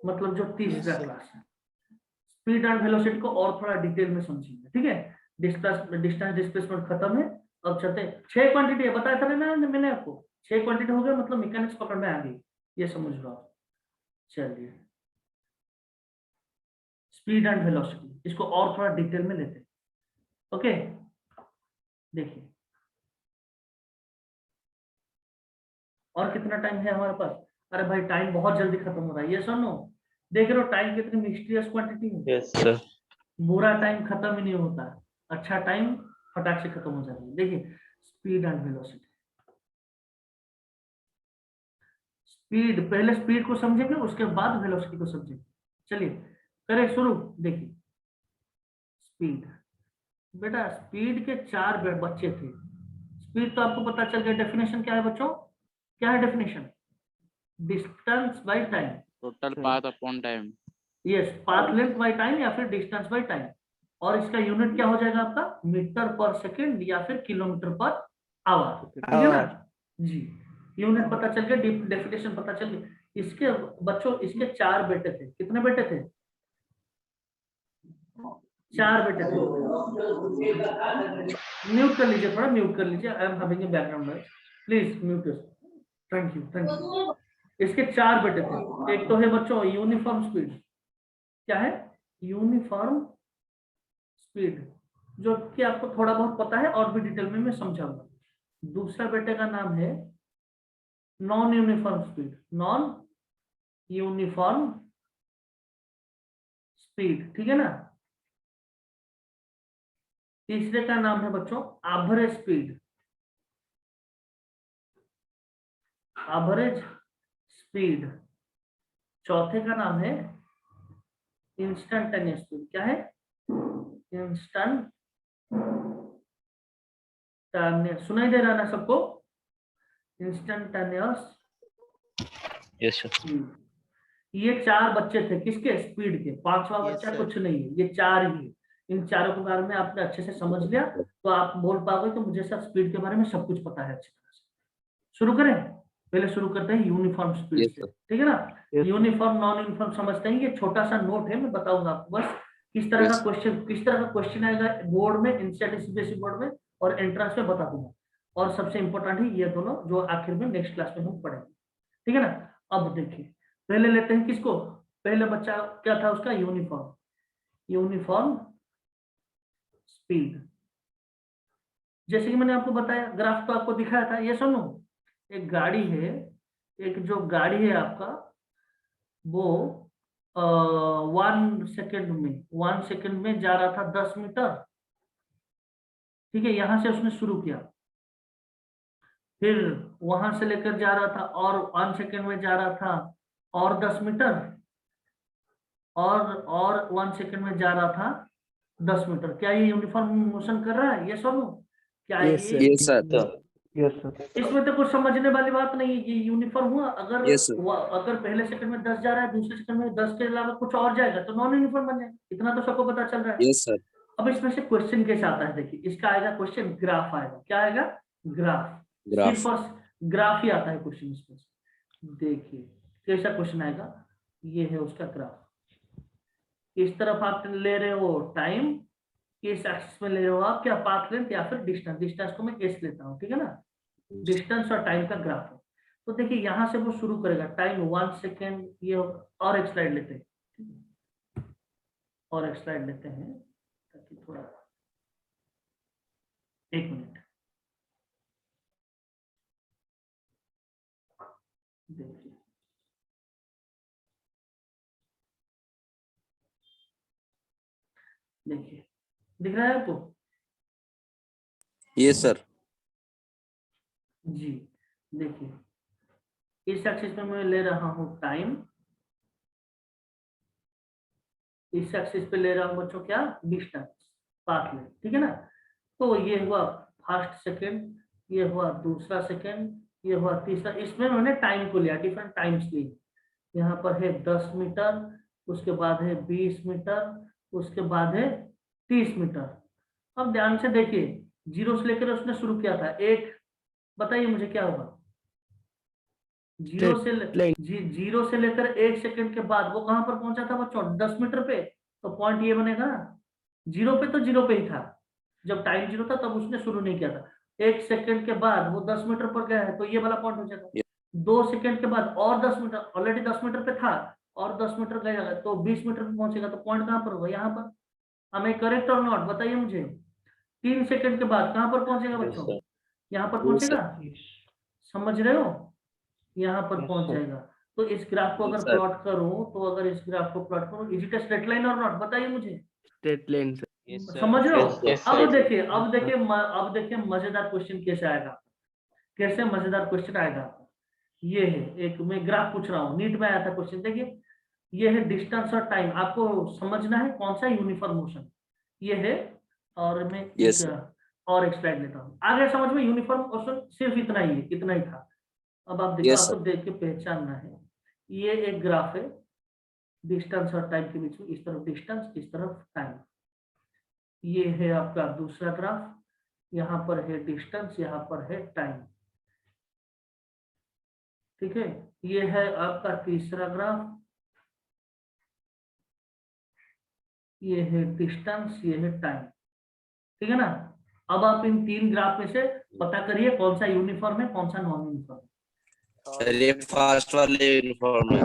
मतलब जो तीसरा क्लास है, स्पीड एंड वेलोसिटी को और थोड़ा डिटेल में समझेंगे, ठीक है। डिस्टेंस डिस्प्लेसमेंट खत्म है, अब चलते हैं 6 क्वांटिटी है, बताया था ना मैंने आपको, 6 क्वांटिटी हो गया, मतलब मैकेनिक्स पकड़ में आ गई, ये समझ लो आप। चलिए स्पीड एंड वेलोसिटी, इसको और थोड़ा डिटेल में लेते हैं, ओके। देखिए और कितना टाइम है हमारे पास, अरे भाई टाइम बहुत जल्दी खत्म हो रहा है, ये सुनो, देख रहे हो टाइम कितनी मिस्टीरियस क्वांटिटी है। Yes, sir. बुरा टाइम खत्म ही नहीं होता, अच्छा टाइम फटाक से खत्म हो जाता है। देखिए स्पीड एंड वेलोसिटी, स्पीड, पहले स्पीड को समझेंगे उसके बाद वेलोसिटी को समझेंगे। चलिए करें शुरू। देखिए स्पीड, बेटा स्पीड के 4 बच्चे थे। स्पीड तो आपको पता चल गया, डेफिनेशन क्या है बच्चों, क्या है definition, distance by time, total path upon time. Yes, path length by time या फिर डिस्टेंस बाय टाइम, और इसका यूनिट क्या हो जाएगा आपका, मीटर पर सेकंड या फिर किलोमीटर पर आवर, ठीक है ना जी। यूनिट पता चल गया, डेफिनेशन पता चल गया। इसके बच्चों, इसके 4 बेटे थे, कितने बेटे थे, 4 बेटे थे। म्यूट कर लीजिए, थोड़ा म्यूट कर लीजिए, I am having a background noise, please mute it, thank you thank you. इसके 4 बेटे थे, एक तो है बच्चों यूनिफॉर्म स्पीड, क्या है यूनिफॉर्म स्पीड, जो कि आपको थोड़ा बहुत पता है और भी डिटेल में मैं समझाऊंगा। दूसरा बेटे का नाम है non uniform speed, non uniform speed, ठीक है ना। तीसरे का नाम है बच्चों एवरेज स्पीड, एवरेज स्पीड, चौथे का नाम है इंस्टंटेनियस स्पीड। क्या है? इंस्टंटेनियस। सुनाई दे रहा है ना सबको? इंस्टंटेनियस। Yes, sir. ये 4 बच्चे थे किसके? स्पीड के। 5वां Yes, बच्चा sir. कुछ नहीं है, ये 4 ही है। इन चारों के बारे में आपने अच्छे से समझ लिया तो आप बोल पाओगे कि मुझे सब स्पीड के बारे में सब कुछ पता है अच्छी तरह से। शुरू करें? पहले शुरू करते हैं यूनिफॉर्म स्पीड Yes, से, sir. ठीक है ना? Yes, sir. Uniform non uniform समझते हैं। ये छोटा सा नोट है, मैं बताऊंगा आपको बस किस तरह Yes. का क्वेश्चन आएगा बोर्ड में, एनसीईआरटी सीबीएसई बोर्ड में और एंट्रेंस में बता दूंगा। और सबसे इंपॉर्टेंट है ये दोनों जो आखिर में नेक्स्ट क्लास में हम पढ़ेंगे, ठीक है ना? अब देखिए, पहले लेते हैं किसको? पहले बच्चा क्या था उसका? Uniform speed. जैसे कि मैंने आपको बताया, ग्राफ तो आपको दिखाया था। ये सुनो, एक गाड़ी है, एक जो गाड़ी है आपका वो 1 सेकंड में जा रहा था 10 मीटर, ठीक है? यहां से उसने शुरू किया, फिर वहां से लेकर जा रहा था और 1 सेकंड में जा रहा था और 10 मीटर, और 1 सेकंड में जा रहा था 10 मीटर। क्या ये यूनिफॉर्म मोशन कर रहा है? ये सुनो, क्या Yes, sir. Yes, sir. Yes, sir. इसमें तो कुछ समझने वाली बात नहीं है। ये यूनिफॉर्म हुआ। अगर Yes, sir. अगर पहले सेकंड में 10 जा रहा है, दूसरे सेकंड में 10 के अलावा कुछ और जाएगा तो नॉन यूनिफॉर्म बन जाएगा। इतना तो सबको पता चल रहा है। Yes, sir. अब इसमें से क्वेश्चन कैसे आता है? देखिए, इसका आएगा क्वेश्चन, ग्राफ आएगा। क्या आएगा? ग्राफ। Graph. सिर्फ और ग्राफ ही आता है क्वेश्चन इसमें से। देखिए कैसा क्वेश्चन आएगा। ये है उसका ग्राफ। इस तरफ आप ले रहे हो टाइम, इस एक्सिस में ले रहे हो आप क्या? पाथ लेंथ या फिर डिस्टेंस। डिस्टेंस को मैं एस लेता हूँ, ठीक है ना? डिस्टेंस और टाइम का ग्राफ है। तो देखिए यहां से वो शुरू करेगा, टाइम 1 सेकेंड। ये और एक स्लाइड लेते हैं, और एक स्लाइड लेते हैं ताकि थोड़ा, 1 मिनट देखिए। देखिए दिख रहा है आपको? Yes, sir. जी देखिए, इस एक्सिस में मैं ले रहा हूं टाइम, इस एक्सिस पे ले रहा हूं बच्चों क्या? डिस्टेंस, पाथ लेंथ, ठीक है ना? तो ये हुआ फर्स्ट सेकेंड, ये हुआ दूसरा सेकेंड, ये हुआ तीसरा। इसमें मैंने टाइम को लिया, डिफरेंट टाइम्स लिए। यहाँ पर है 10 मीटर, उसके बाद है 20 मीटर, उसके बाद है 30 मीटर। अब ध्यान से देखिए, 0 से लेकर उसने शुरू किया था 1। बताइए मुझे क्या होगा? 0 से लेकर 1 सेकंड के बाद वो कहां पर पहुंचा था बच्चों? 10 मीटर पे। तो पॉइंट ये बनेगा ना, 0 पे तो 0 पे ही था। जब टाइम 0 था तब उसने शुरू नहीं किया था। 1 सेकंड के बाद वो 10 मीटर पर गया है तो ये वाला पॉइंट हो जाएगा। 2 सेकंड के बाद और 10 मीटर, ऑलरेडी 10 मीटर पे था और 10 मीटर गया तो 20 मीटर पे पहुंचेगा। तो पॉइंट कहां पर होगा? यहाँ पर। हमें करेक्ट और नॉट बताइए मुझे। 3 सेकंड के बाद कहां पर पहुंचेगा बच्चों? यहाँ पर पहुंचेगा। समझ रहे हो? यहाँ पर पहुंच जाएगा। तो इस ग्राफ को अगर प्लॉट करूं, तो अगर इस ग्राफ को प्लॉट करूं, is it a straight line और नॉट? बताइए मुझे। Straight line, sir. समझ रहे हो? Yes, sir. अब देखिए मजेदार क्वेश्चन कैसे आएगा, कैसे मजेदार क्वेश्चन आएगा। ये है, एक मैं ग्राफ पूछ रहा हूँ, नीट में आया था क्वेश्चन। देखिए ये है डिस्टेंस और टाइम, आपको समझना है कौन सा यूनिफॉर्म मोशन ये है। और मैं Yes, और एक स्लाइड लेता हूँ। आगे समझ में? यूनिफॉर्म मोशन सिर्फ इतना ही है, इतना ही था। अब आप देखो, Yes, आपको देख के पहचानना है। ये एक ग्राफ है डिस्टेंस और टाइम के बीच में, इस तरफ डिस्टेंस, इस तरफ टाइम। ये है आपका दूसरा ग्राफ, यहाँ पर है डिस्टेंस, यहाँ पर है टाइम, ठीक है? ये है आपका तीसरा ग्राफ, ये है डिस्टेंस, ये है टाइम, ठीक है ना? अब आप इन 3 ग्राफ में से पता करिए कौन सा यूनिफॉर्म है, कौन सा नॉन यूनिफॉर्म है। चलिए फर्स्ट वाले यूनिफॉर्म है।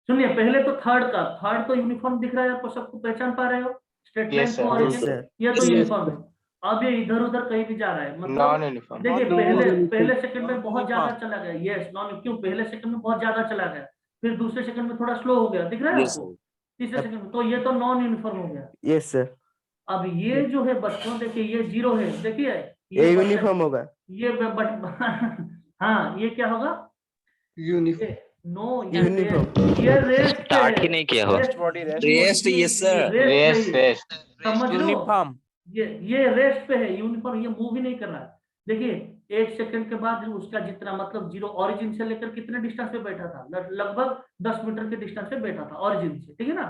सुनिए, पहले तो थर्ड तो यूनिफॉर्म दिख रहा है आपको, सबको पहचान पा रहे हो? स्ट्रेट लाइन को और Yes, sir. ये तो Yes, यूनिफॉर्म है। अब ये इधर उधर कहीं भी जा रहा है, मतलब नॉन यूनिफॉर्म। देखिए पहले सेकंड में बहुत ज्यादा चला गया। Yes, non. क्यों? पहले सेकंड में बहुत ज्यादा चला गया, फिर दूसरे सेकंड में थोड़ा स्लो हो गया, दिख रहा है Yes, आपको? तीसरे सेकंड में, तो ये तो नॉन यूनिफॉर्म हो गया। Yes, sir. अब ये जो है बच्चों, देखिए ये 0 है, देखिए ये यूनिफॉर्म होगा। ये बट हाँ, ये क्या होगा? यूनिफॉर्म। No Uniform. ये रेस्ट पे स्टार्ट ही है, नहीं किया हो। Rest, yes, sir. रेस्ट समझ लो Uniform. ये रेस्ट पे है, यूनिफॉर्म, ये मूव ही नहीं कर रहा है। देखिए 1 सेकंड के बाद उसका जितना मतलब जीरो ओरिजिन से लेकर कितने डिस्टेंस पे बैठा था, लगभग 10 मीटर के डिस्टेंस पे बैठा था ओरिजिन से, ठीक है ना,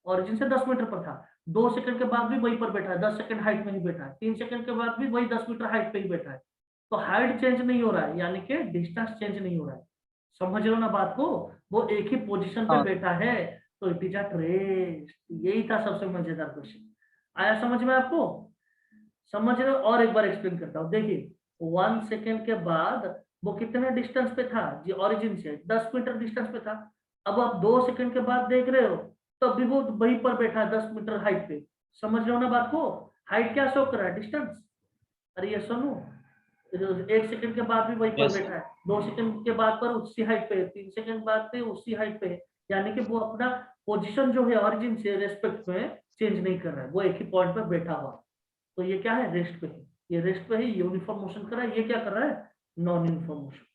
ओरिजिन से 10 मीटर पर था। 2 सेकंड के बाद भी वहीं पर बैठा है, 10 सेकंड हाइट में ही बैठा है। 3 सेकंड के बाद भी वही 10 मीटर हाइट पे ही बैठा है। तो हाइट चेंज नहीं हो रहा है, यानी कि डिस्टेंस चेंज नहीं हो रहा है। समझ रहे हो ना बात को, वो एक ही पोजीशन पे हाँ। बैठा है, तो इट इज एट रेस्ट। यही था सबसे मजेदार क्वेश्चन। आया समझ में आपको? समझ रहे हो? और एक बार एक्सप्लेन करता हूँ। देखिए 1 सेकंड के बाद वो कितने डिस्टेंस पे था जी, ओरिजिन से 10 मीटर डिस्टेंस पे था। अब आप 2 सेकंड के बाद देख रहे हो, तब भी वो वहीं पर बैठा है 10 मीटर हाइट पे। समझ रहे हो ना बात को? हाइट क्या शो कर रहा है? डिस्टेंस। अरे ये सुनो, 1 सेकंड के बाद भी वहीं पर Yes. बैठा है, 2 सेकंड के बाद पर उसी हाइट पे है, 3 सेकंड बाद पे उसी हाइट पे है। यानी कि वो अपना पोजीशन जो है ओरिजिन से रेस्पेक्ट में चेंज नहीं कर रहा है, वो एक ही पॉइंट पर बैठा हुआ। तो ये क्या है? रेस्ट पे है। ये रेस्ट पे ही यूनिफॉर्म मोशन कर रहा है, ये क्या कर रहा है? Non uniform motion.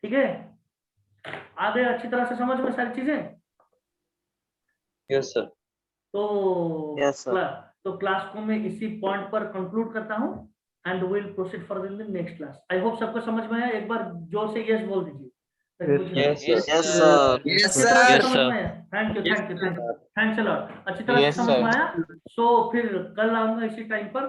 ठीक है, आ गए अच्छी तरह से समझ में सारी चीजें? यस सर तो Yes, sir. तो क्लास को मैं इसी पॉइंट पर कंक्लूड करता हूँ and will proceed for the next class. I hope सबको समझ में आया। एक बार जोर से यस बोल दीजिए। Yes, Yes, Yes, sir. अच्छी Yes, तरह से sir. समझ में आया? Thank you, thank you, thank you, thanks a lot. अच्छी तरह से Yes, समझ में sir. आया? सो फिर कल आऊंगा इसी टाइम पर,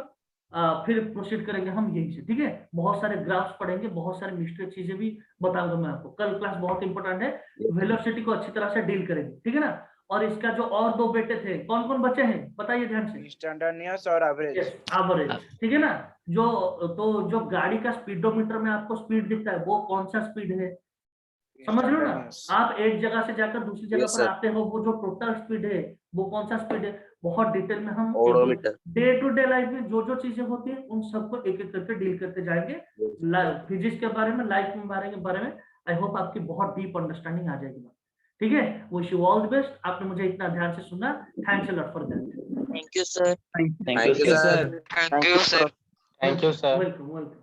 फिर प्रोसीड करेंगे हम यहीं से। ठीक है, बहुत सारे ग्राफ्स पढ़ेंगे, बहुत सारे मिस्टेक चीजें भी बताऊंगा मैं आपको। कल क्लास बहुत इंपॉर्टेंट है, वेलोसिटी को अच्छी तरह से डील करेंगे। ठीक है ना? और इसका जो और 2 बेटे थे, कौन कौन बचे हैं बताइए ध्यान से। इंस्टैंटेनियस और एवरेज। Yes, average. ठीक है ना? जो गाड़ी का स्पीडोमीटर में आपको स्पीड दिखता है, वो कौन सा स्पीड है? समझ लो ना, आप एक जगह से जाकर दूसरी जगह Yes, पर sir. आते हो, वो जो टोटल स्पीड है वो कौन सा स्पीड है? बहुत डिटेल में हम Odometer. Day to day life में जो जो चीजें होती है उन सबको एक एक करके डील करते जाएंगे। फिजिक्स के बारे में, लाइफ के बारे में आई होप आपकी बहुत डीप अंडरस्टैंडिंग आ जाएगी। ठीक है, wish you all the best. आपने मुझे इतना ध्यान से सुना, thanks a lot for that. Thank you, sir. Thank Thank you, sir. Thank you, sir. Thank you, sir. Welcome welcome.